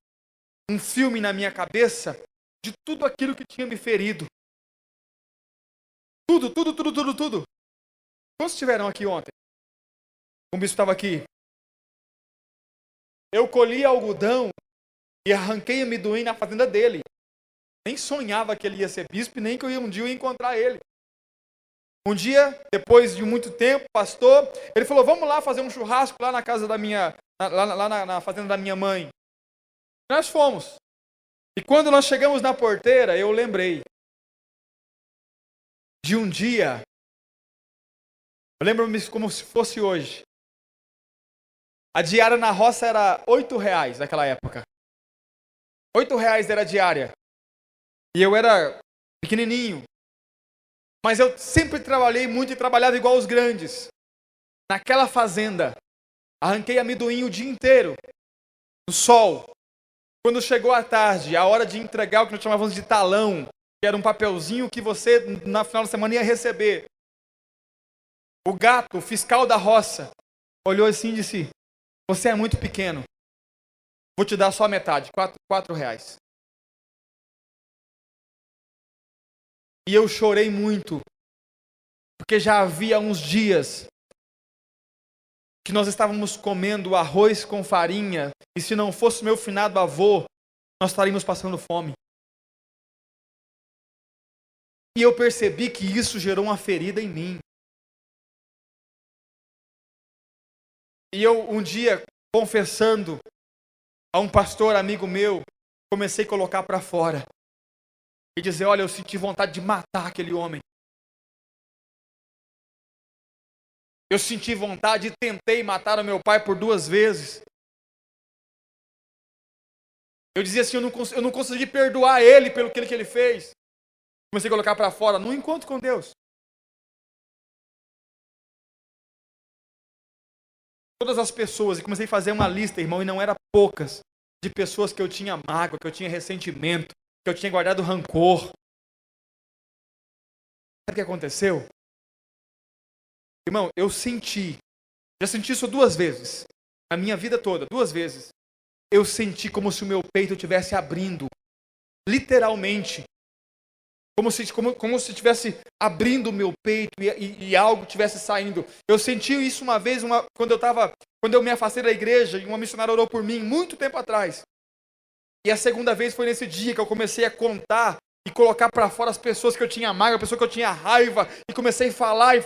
um filme na minha cabeça de tudo aquilo que tinha me ferido. Tudo. Quantos estiveram aqui ontem? O bispo estava aqui. Eu colhi algodão e arranquei amendoim na fazenda dele. Nem sonhava que ele ia ser bispo, nem que um dia eu ia encontrar ele. Um dia, depois de muito tempo, pastor, ele falou: vamos lá fazer um churrasco lá na casa da minha, lá na fazenda da minha mãe. Nós fomos. E quando nós chegamos na porteira, eu lembrei de um dia. Eu lembro-me como se fosse hoje. A diária na roça era R$8 naquela época. R$8 era a diária. E eu era pequenininho. Mas eu sempre trabalhei muito e trabalhava igual os grandes. Naquela fazenda, arranquei amendoim o dia inteiro, no sol. Quando chegou a tarde, a hora de entregar o que nós chamávamos de talão, que era um papelzinho que você, na final da semana, ia receber. O gato, o fiscal da roça, olhou assim e disse: você é muito pequeno, vou te dar só a metade, R$4. E eu chorei muito, porque já havia uns dias que nós estávamos comendo arroz com farinha, e se não fosse meu finado avô, nós estaríamos passando fome. E eu percebi que isso gerou uma ferida em mim. E eu, um dia, confessando a um pastor amigo meu, comecei a colocar para fora. E dizer, olha, eu senti vontade de matar aquele homem. Eu senti vontade e tentei matar o meu pai por 2 vezes. Eu dizia assim, eu não consegui perdoar ele pelo que ele fez. Comecei a colocar para fora, num encontro com Deus. Todas as pessoas, e comecei a fazer uma lista, irmão, e não era poucas, de pessoas que eu tinha mágoa, que eu tinha ressentimento, que eu tinha guardado rancor. Sabe o que aconteceu? Irmão, eu já senti isso 2 vezes, na minha vida toda, 2 vezes. Eu senti como se o meu peito estivesse abrindo, literalmente. Como se estivesse abrindo o meu peito e algo estivesse saindo. Eu senti isso uma vez, quando eu me afastei da igreja, e uma missionária orou por mim, muito tempo atrás. E a segunda vez foi nesse dia que eu comecei a contar e colocar para fora as pessoas que eu tinha mágoa, a pessoa que eu tinha raiva, e comecei a falar, e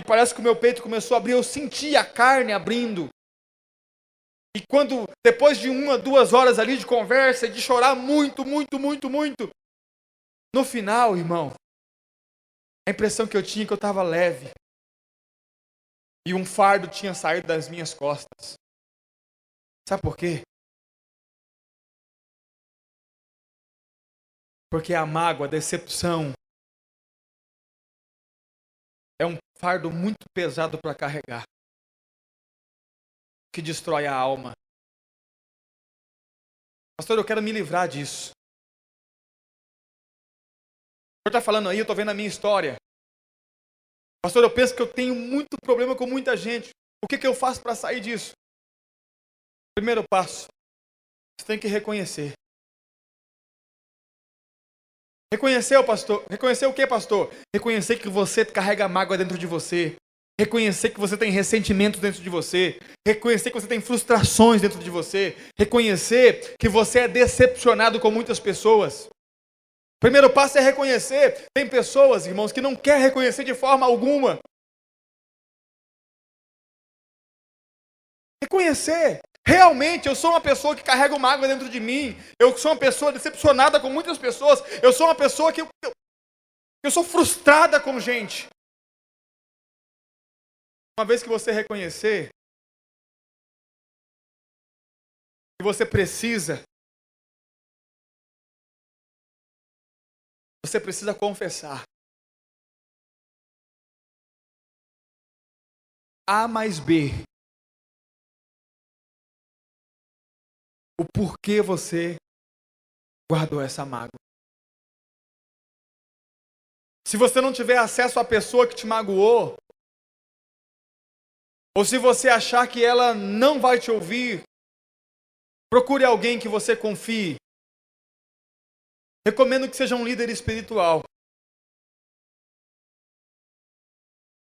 parece que o meu peito começou a abrir, eu senti a carne abrindo. E quando, depois de 1 a 2 horas ali de conversa, e de chorar muito, no final, irmão, a impressão que eu tinha é que eu estava leve. E um fardo tinha saído das minhas costas. Sabe por quê? Porque a mágoa, a decepção, é um fardo muito pesado para carregar, que destrói a alma. Pastor, eu quero me livrar disso. O senhor está falando aí, eu estou vendo a minha história. Pastor, eu penso que eu tenho muito problema com muita gente. O que eu faço para sair disso? Primeiro passo, você tem que reconhecer. Reconhecer, pastor? Reconhecer o que, pastor? Reconhecer que você carrega mágoa dentro de você. Reconhecer que você tem ressentimentos dentro de você. Reconhecer que você tem frustrações dentro de você. Reconhecer que você é decepcionado com muitas pessoas. Primeiro passo é reconhecer. Tem pessoas, irmãos, que não querem reconhecer de forma alguma. Reconhecer. Realmente, eu sou uma pessoa que carrega mágoa dentro de mim. Eu sou uma pessoa decepcionada com muitas pessoas. Eu sou uma pessoa que eu sou frustrada com gente. Uma vez que você reconhecer que você precisa confessar. A mais B. O porquê você guardou essa mágoa. Se você não tiver acesso à pessoa que te magoou, ou se você achar que ela não vai te ouvir, procure alguém que você confie. Recomendo que seja um líder espiritual.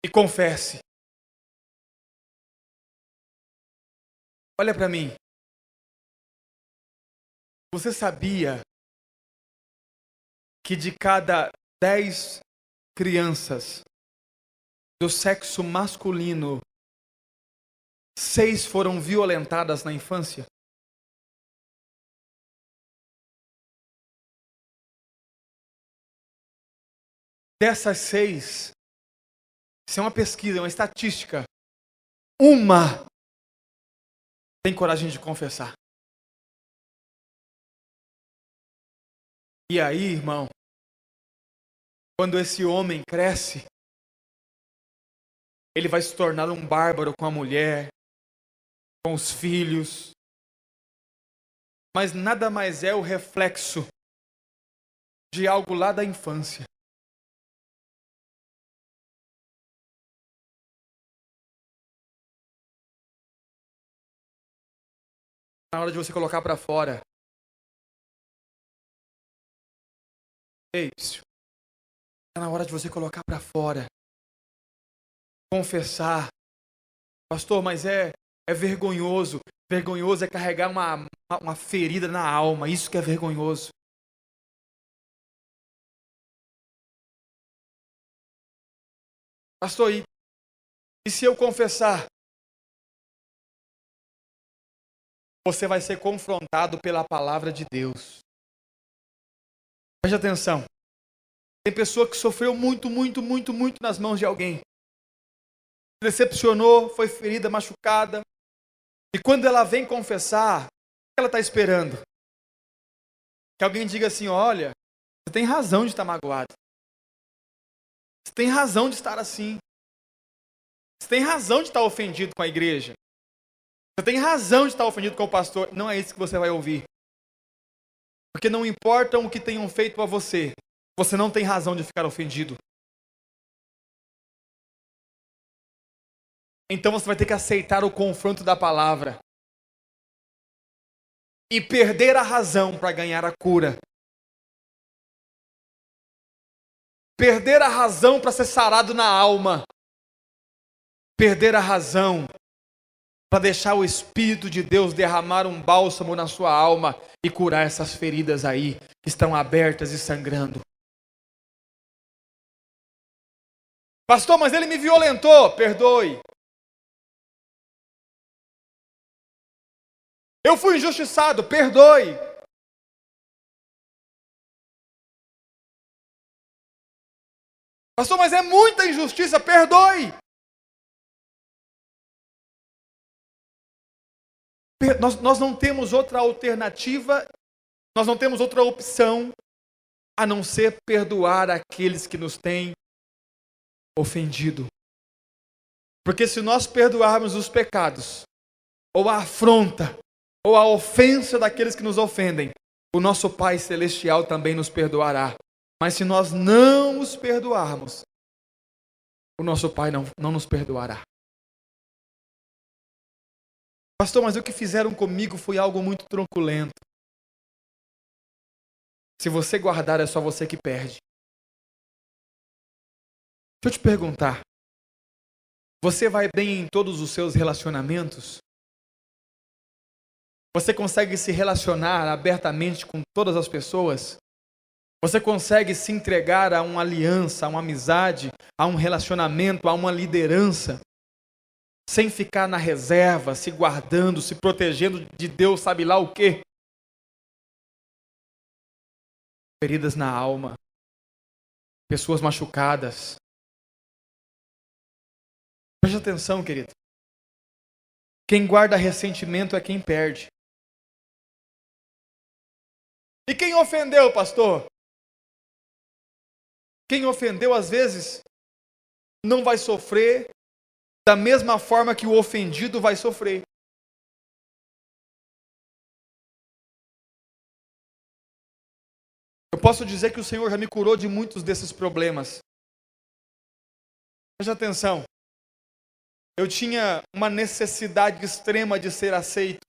E confesse. Olha para mim. Você sabia que de cada 10 crianças do sexo masculino, 6 foram violentadas na infância? Dessas 6, isso é uma pesquisa, é uma estatística. Uma tem coragem de confessar. E aí, irmão, quando esse homem cresce, ele vai se tornar um bárbaro com a mulher, com os filhos. Mas nada mais é o reflexo de algo lá da infância. Na hora de você colocar para fora. Ei, está na hora de você colocar para fora. Confessar. Pastor, mas é vergonhoso. Vergonhoso é carregar uma ferida na alma. Isso que é vergonhoso. Pastor, e se eu confessar? Você vai ser confrontado pela palavra de Deus. Preste atenção. Tem pessoa que sofreu muito nas mãos de alguém. Se decepcionou, foi ferida, machucada. E quando ela vem confessar, o que ela está esperando? Que alguém diga assim, olha, você tem razão de estar magoado. Você tem razão de estar assim. Você tem razão de estar ofendido com a igreja. Você tem razão de estar ofendido com o pastor. Não é isso que você vai ouvir. Porque não importa o que tenham feito a você, você não tem razão de ficar ofendido. Então você vai ter que aceitar o confronto da palavra. E perder a razão para ganhar a cura. Perder a razão para ser sarado na alma. Perder a razão para deixar o Espírito de Deus derramar um bálsamo na sua alma e curar essas feridas aí que estão abertas e sangrando. Pastor, mas ele me violentou. Perdoe. Eu fui injustiçado. Perdoe. Pastor, mas é muita injustiça. Perdoe. Nós não temos outra alternativa, nós não temos outra opção a não ser perdoar aqueles que nos têm ofendido. Porque se nós perdoarmos os pecados, ou a afronta, ou a ofensa daqueles que nos ofendem, o nosso Pai Celestial também nos perdoará. Mas se nós não os perdoarmos, o nosso Pai não nos perdoará. Pastor, mas o que fizeram comigo foi algo muito truculento. Se você guardar, é só você que perde. Deixa eu te perguntar. Você vai bem em todos os seus relacionamentos? Você consegue se relacionar abertamente com todas as pessoas? Você consegue se entregar a uma aliança, a uma amizade, a um relacionamento, a uma liderança? Sem ficar na reserva, se guardando, se protegendo de Deus, sabe lá o quê? Feridas na alma, pessoas machucadas. Preste atenção, querido. Quem guarda ressentimento é quem perde. E quem ofendeu, pastor? Quem ofendeu, às vezes, não vai sofrer da mesma forma que o ofendido vai sofrer. Eu posso dizer que o Senhor já me curou de muitos desses problemas. Preste atenção. Eu tinha uma necessidade extrema de ser aceito.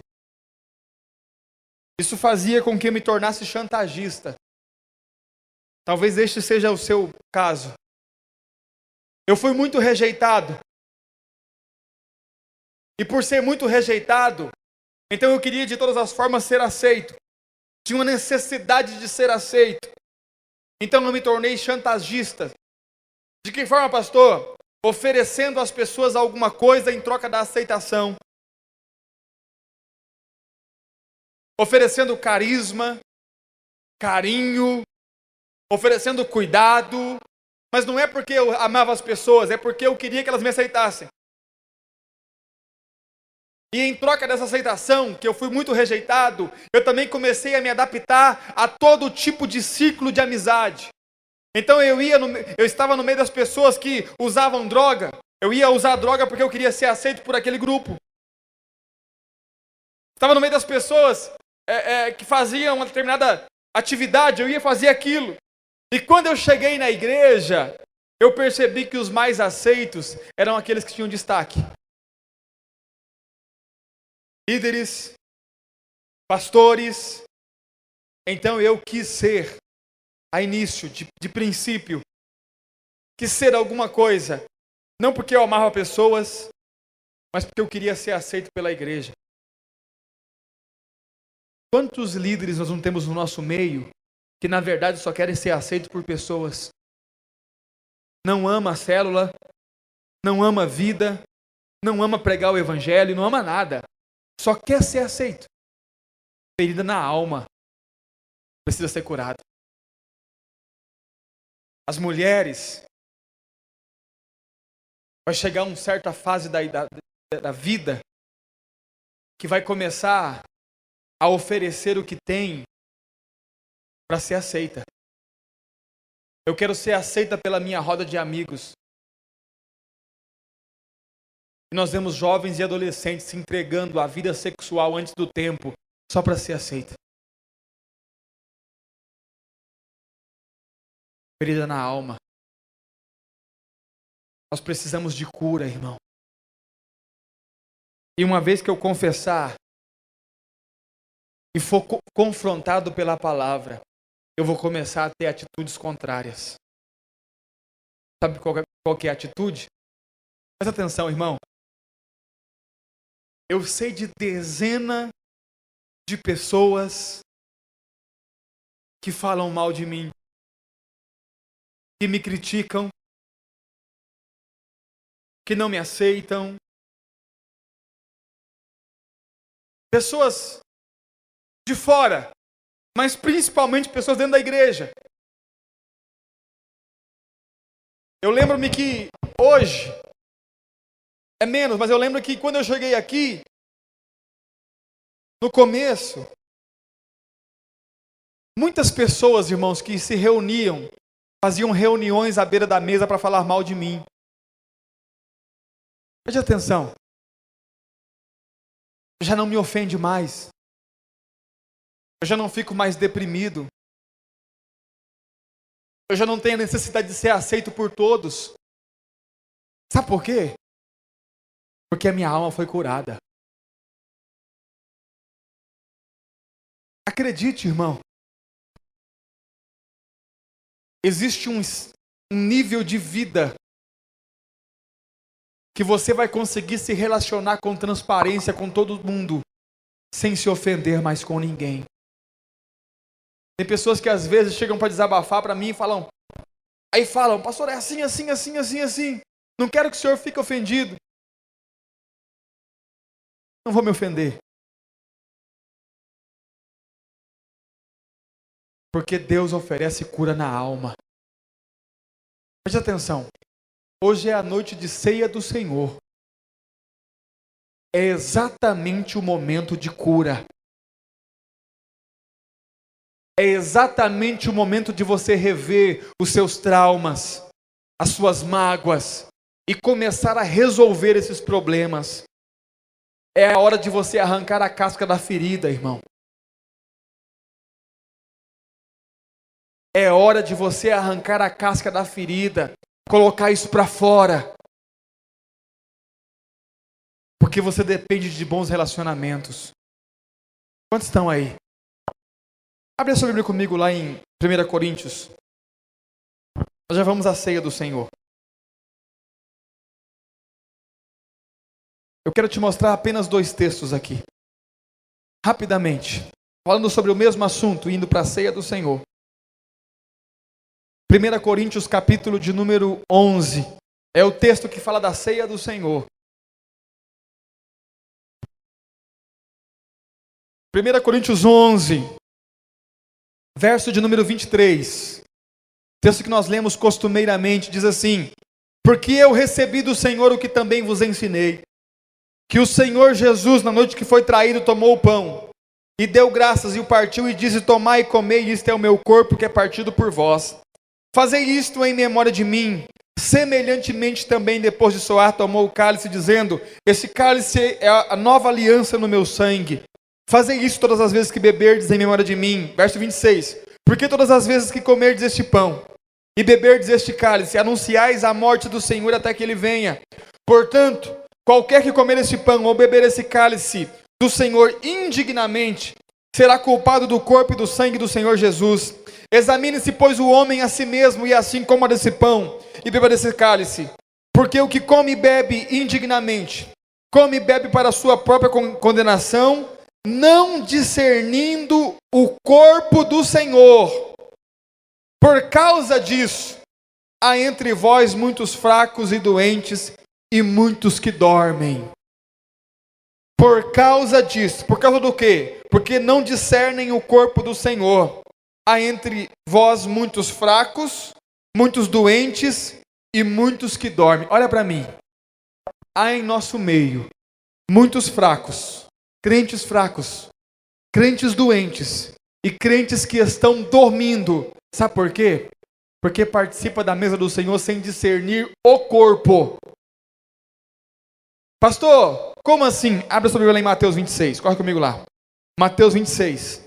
Isso fazia com que eu me tornasse chantagista. Talvez este seja o seu caso. Eu fui muito rejeitado. E por ser muito rejeitado, então eu queria de todas as formas ser aceito. Tinha uma necessidade de ser aceito. Então eu me tornei chantagista. De que forma, pastor? Oferecendo às pessoas alguma coisa em troca da aceitação. Oferecendo carisma, carinho, oferecendo cuidado. Mas não é porque eu amava as pessoas, é porque eu queria que elas me aceitassem. E em troca dessa aceitação, que eu fui muito rejeitado, eu também comecei a me adaptar a todo tipo de ciclo de amizade. Então eu estava no meio das pessoas que usavam droga. Eu ia usar droga porque eu queria ser aceito por aquele grupo. Estava no meio das pessoas que faziam uma determinada atividade, eu ia fazer aquilo. E quando eu cheguei na igreja, eu percebi que os mais aceitos eram aqueles que tinham destaque. Líderes, pastores. Então eu quis ser, a início, de princípio, quis ser alguma coisa, não porque eu amava pessoas, mas porque eu queria ser aceito pela igreja. Quantos líderes nós não temos no nosso meio, que na verdade só querem ser aceitos por pessoas? Não ama a célula, não ama a vida, não ama pregar o evangelho, não ama nada, só quer ser aceito. Ferida na alma, precisa ser curada. As mulheres, vai chegar uma certa fase da vida que vai começar a oferecer o que tem para ser aceita. Eu quero ser aceita pela minha roda de amigos. E nós vemos jovens e adolescentes se entregando à vida sexual antes do tempo, só para ser aceita. Ferida na alma. Nós precisamos de cura, irmão. E uma vez que eu confessar e for confrontado pela palavra, eu vou começar a ter atitudes contrárias. Sabe qual que é a atitude? Presta atenção, irmão. Eu sei de dezenas de pessoas que falam mal de mim, que me criticam, que não me aceitam. Pessoas de fora, mas principalmente pessoas dentro da igreja. Eu lembro-me que hoje, é menos, mas eu lembro que quando eu cheguei aqui, no começo, muitas pessoas, irmãos, que se reuniam, faziam reuniões à beira da mesa para falar mal de mim. Preste atenção. Já não me ofende mais. Eu já não fico mais deprimido. Eu já não tenho a necessidade de ser aceito por todos. Sabe por quê? Porque a minha alma foi curada. Acredite, irmão. Existe um nível de vida que você vai conseguir se relacionar com transparência com todo mundo, sem se ofender mais com ninguém. Tem pessoas que às vezes chegam para desabafar para mim e falam, pastor, é assim, assim, assim, assim, assim. Não quero que o senhor fique ofendido. Não vou me ofender. Porque Deus oferece cura na alma. Preste atenção. Hoje é a noite de ceia do Senhor. É exatamente o momento de cura. É exatamente o momento de você rever os seus traumas, as suas mágoas e começar a resolver esses problemas. É a hora de você arrancar a casca da ferida, irmão. É hora de você arrancar a casca da ferida, colocar isso para fora. Porque você depende de bons relacionamentos. Quantos estão aí? Abre a sua Bíblia comigo lá em 1 Coríntios. Nós já vamos à ceia do Senhor. Eu quero te mostrar apenas 2 textos aqui. Rapidamente. Falando sobre o mesmo assunto, indo para a ceia do Senhor. 1 Coríntios capítulo de número 11. É o texto que fala da ceia do Senhor. 1 Coríntios 11. Verso de número 23. Texto que nós lemos costumeiramente. Diz assim: porque eu recebi do Senhor o que também vos ensinei. Que o Senhor Jesus, na noite que foi traído, tomou o pão. E deu graças e o partiu e disse: tomai e comei, isto é o meu corpo que é partido por vós. Fazei isto em memória de mim. Semelhantemente também, depois de soar, tomou o cálice, dizendo: esse cálice é a nova aliança no meu sangue. Fazei isso todas as vezes que beberdes em memória de mim. Verso 26. Porque todas as vezes que comerdes este pão e beberdes este cálice, anunciais a morte do Senhor até que ele venha. Portanto, qualquer que comer este pão ou beber esse cálice do Senhor indignamente, será culpado do corpo e do sangue do Senhor Jesus. Examine-se, pois, o homem a si mesmo, e assim coma desse pão e beba desse cálice. Porque o que come e bebe indignamente, come e bebe para a sua própria condenação, não discernindo o corpo do Senhor. Por causa disso, há entre vós muitos fracos e doentes, e muitos que dormem. Por causa disso, por causa do quê? Porque não discernem o corpo do Senhor. Há entre vós muitos fracos, muitos doentes e muitos que dormem. Olha para mim. Há em nosso meio muitos fracos, crentes doentes e crentes que estão dormindo. Sabe por quê? Porque participa da mesa do Senhor sem discernir o corpo. Pastor, como assim? Abre a sua Bíblia lá em Mateus 26. Corre comigo lá. Mateus 26.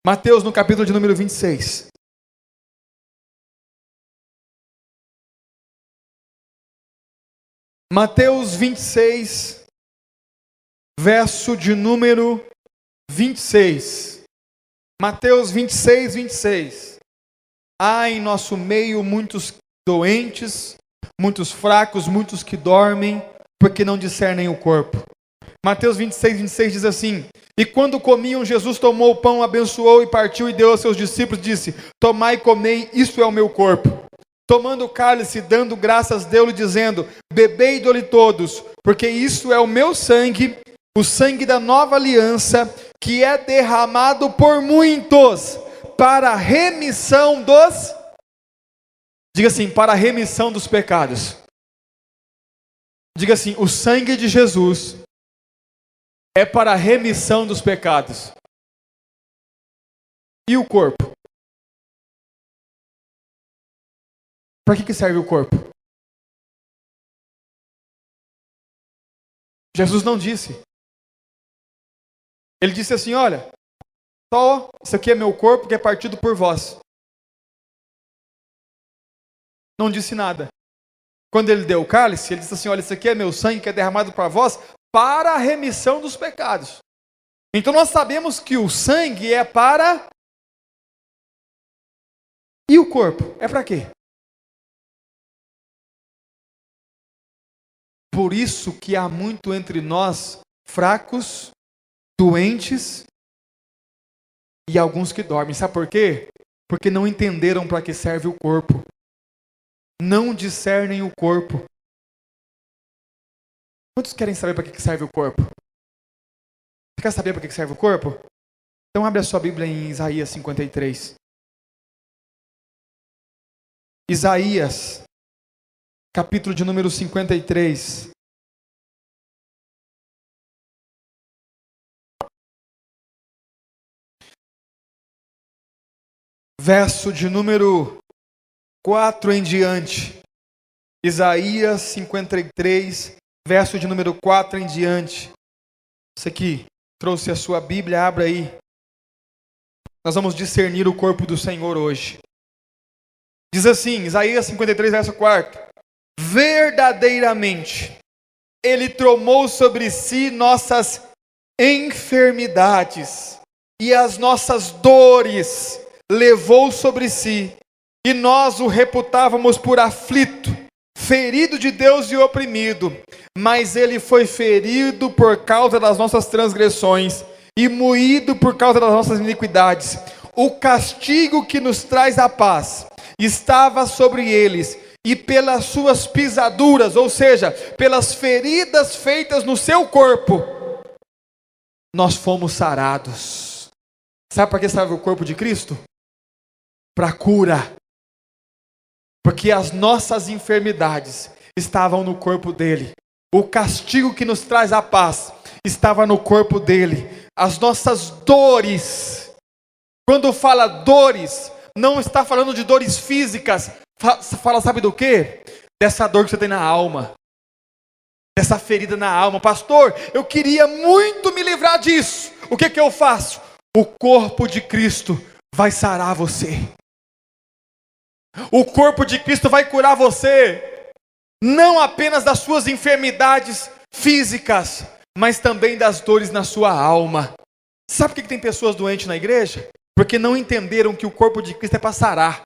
Mateus no capítulo de número 26. Mateus 26, verso de número 26. Mateus 26, 26. Há em nosso meio muitos doentes, muitos fracos, muitos que dormem, porque não discernem o corpo. Mateus 26, 26 diz assim: E quando comiam, Jesus tomou o pão, abençoou e partiu e deu aos seus discípulos, disse: Tomai e comei, isto é o meu corpo. Tomando o cálice, dando graças, deu-lhe, dizendo: Bebei e dou-lhe todos, porque isso é o meu sangue, o sangue da nova aliança, que é derramado por muitos, para a remissão dos... Diga assim, para a remissão dos pecados. Diga assim, o sangue de Jesus é para a remissão dos pecados. E o corpo? Para que serve o corpo? Jesus não disse. Ele disse assim, olha, só isso aqui é meu corpo que é partido por vós. Não disse nada. Quando ele deu o cálice, ele disse assim, olha, isso aqui é meu sangue que é derramado para vós, para a remissão dos pecados. Então nós sabemos que o sangue é para... E o corpo? É para quê? Por isso que há muito entre nós fracos, doentes e alguns que dormem. Sabe por quê? Porque não entenderam para que serve o corpo. Não discernem o corpo. Quantos querem saber para que serve o corpo? Você quer saber para que serve o corpo? Então abre a sua Bíblia em Isaías 53. Isaías, capítulo de número 53. Verso de número 4 em diante. Isaías 53, verso de número 4 em diante. Você que trouxe a sua Bíblia, abra aí. Nós vamos discernir o corpo do Senhor hoje. Diz assim, Isaías 53, verso 4. Verdadeiramente, Ele tomou sobre si nossas enfermidades e as nossas dores levou sobre si, e nós o reputávamos por aflito, ferido de Deus e oprimido, mas ele foi ferido por causa das nossas transgressões e moído por causa das nossas iniquidades. O castigo que nos traz a paz estava sobre eles, e pelas suas pisaduras, ou seja, pelas feridas feitas no seu corpo, nós fomos sarados. Sabe para que serve o corpo de Cristo? Para cura. Porque as nossas enfermidades estavam no corpo dele. O castigo que nos traz a paz estava no corpo dele. As nossas dores. Quando fala dores, não está falando de dores físicas. Fala, sabe do quê? Dessa dor que você tem na alma. Dessa ferida na alma. Pastor, eu queria muito me livrar disso. O que eu faço? O corpo de Cristo vai sarar você. O corpo de Cristo vai curar você, não apenas das suas enfermidades físicas, mas também das dores na sua alma. Sabe por que tem pessoas doentes na igreja? Porque não entenderam que o corpo de Cristo é para sarar.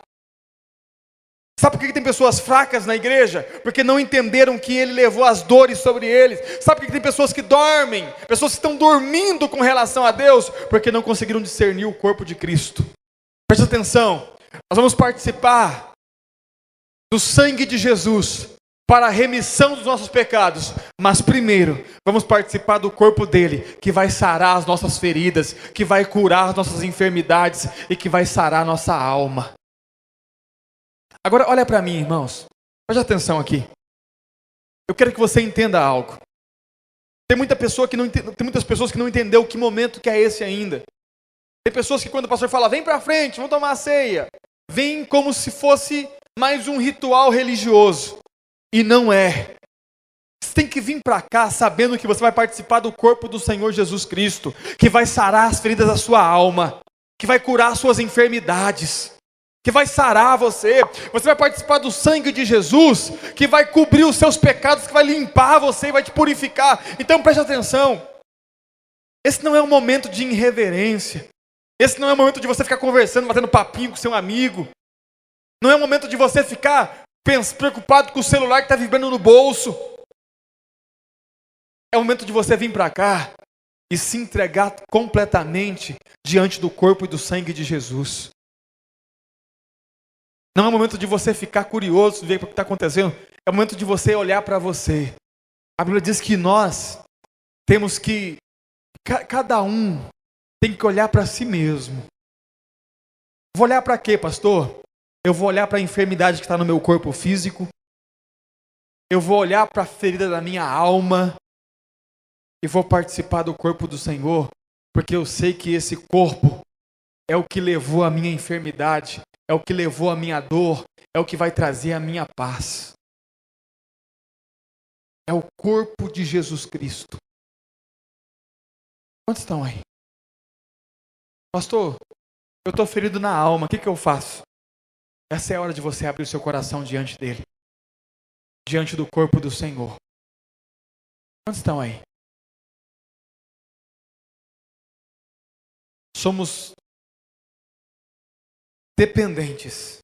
Sabe por que tem pessoas fracas na igreja? Porque não entenderam que Ele levou as dores sobre eles. Sabe por que tem pessoas que dormem? Pessoas que estão dormindo com relação a Deus? Porque não conseguiram discernir o corpo de Cristo. Preste atenção. Nós vamos participar do sangue de Jesus para a remissão dos nossos pecados. Mas primeiro, vamos participar do corpo dele, que vai sarar as nossas feridas, que vai curar as nossas enfermidades e que vai sarar a nossa alma. Agora olha para mim, irmãos. Preste atenção aqui. Eu quero que você entenda algo. Tem muitas pessoas que não entenderam que momento que é esse ainda. Tem pessoas que quando o pastor fala, vem para frente, vamos tomar a ceia, vem como se fosse mais um ritual religioso. E não é. Você tem que vir para cá sabendo que você vai participar do corpo do Senhor Jesus Cristo, que vai sarar as feridas da sua alma, que vai curar as suas enfermidades, que vai sarar você. Você vai participar do sangue de Jesus, que vai cobrir os seus pecados, que vai limpar você e vai te purificar. Então preste atenção. Esse não é um momento de irreverência. Esse não é o momento de você ficar conversando, batendo papinho com seu amigo. Não é o momento de você ficar preocupado com o celular que está vibrando no bolso. É o momento de você vir para cá e se entregar completamente diante do corpo e do sangue de Jesus. Não é o momento de você ficar curioso, ver o que está acontecendo. É o momento de você olhar para você. A Bíblia diz que nós temos que, cada um tem que olhar para si mesmo. Vou olhar para quê, pastor? Eu vou olhar para a enfermidade que está no meu corpo físico. Eu vou olhar para a ferida da minha alma. E vou participar do corpo do Senhor. Porque eu sei que esse corpo é o que levou a minha enfermidade. É o que levou a minha dor. É o que vai trazer a minha paz. É o corpo de Jesus Cristo. Quantos estão aí? Pastor, eu estou ferido na alma, o que eu faço? Essa é a hora de você abrir o seu coração diante dele. Diante do corpo do Senhor. Quantos estão aí? Somos dependentes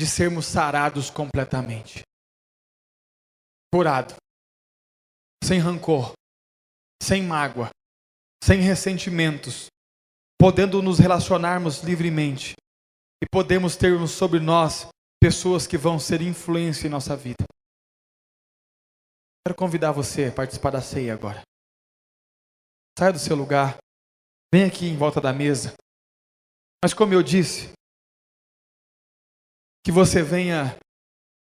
de sermos sarados completamente. Curado. Sem rancor. Sem mágoa. Sem ressentimentos. Podendo nos relacionarmos livremente. E podemos ter sobre nós pessoas que vão ser influência em nossa vida. Quero convidar você a participar da ceia agora. Saia do seu lugar. Vem aqui em volta da mesa. Mas como eu disse, que você venha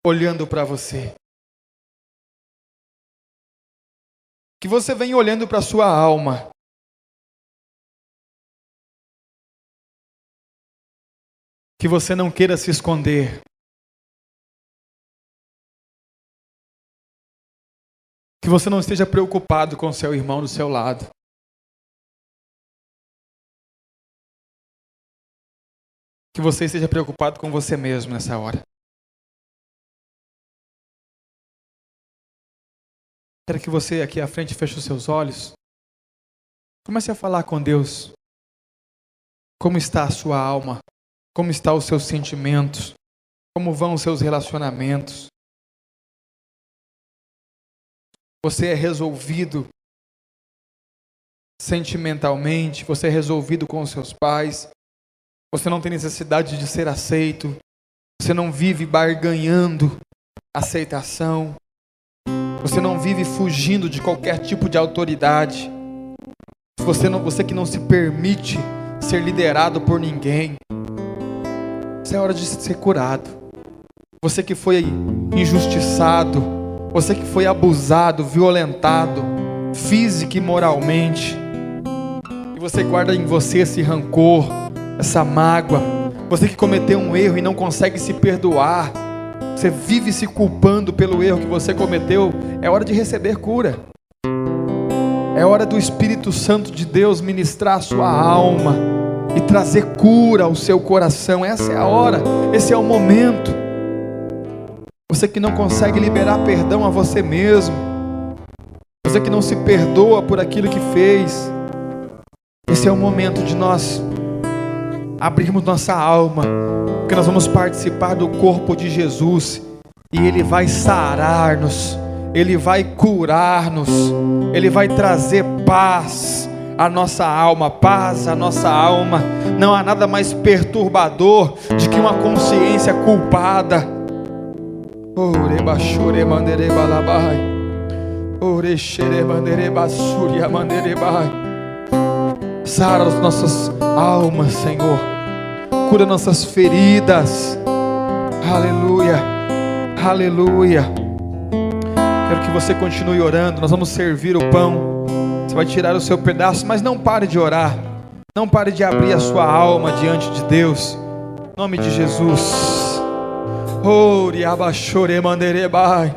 olhando para você. Que você venha olhando para a sua alma. Que você não queira se esconder. Que você não esteja preocupado com o seu irmão do seu lado. Que você esteja preocupado com você mesmo nessa hora. Quero que você aqui à frente feche os seus olhos. Comece a falar com Deus. Como está a sua alma? Como estão os seus sentimentos? Como vão os seus relacionamentos? Você é resolvido sentimentalmente? Você é resolvido com os seus pais? Você não tem necessidade de ser aceito? Você não vive barganhando aceitação? Você não vive fugindo de qualquer tipo de autoridade? Você que não se permite ser liderado por ninguém? Essa é a hora de ser curado. Você que foi injustiçado, você que foi abusado, violentado, física e moralmente, e você guarda em você esse rancor, essa mágoa, você que cometeu um erro e não consegue se perdoar, você vive se culpando pelo erro que você cometeu, é hora de receber cura. É hora do Espírito Santo de Deus ministrar a sua alma e trazer cura ao seu coração. Essa é a hora, esse é o momento. Você que não consegue liberar perdão a você mesmo, você que não se perdoa por aquilo que fez, esse é o momento de nós abrirmos nossa alma, porque nós vamos participar do corpo de Jesus e Ele vai sarar-nos, Ele vai curar-nos, Ele vai trazer paz à nossa alma, paz à nossa alma. Não há nada mais perturbador do que uma consciência culpada. Oreba shure mandereba labai. Ore shere mandereba suria mandereba. Sara as nossas almas, Senhor. Cura nossas feridas. Aleluia. Aleluia. Quero que você continue orando. Nós vamos servir o pão. Você vai tirar o seu pedaço, mas não pare de orar. Não pare de abrir a sua alma diante de Deus. Em nome de Jesus. Ore abachore manderebai.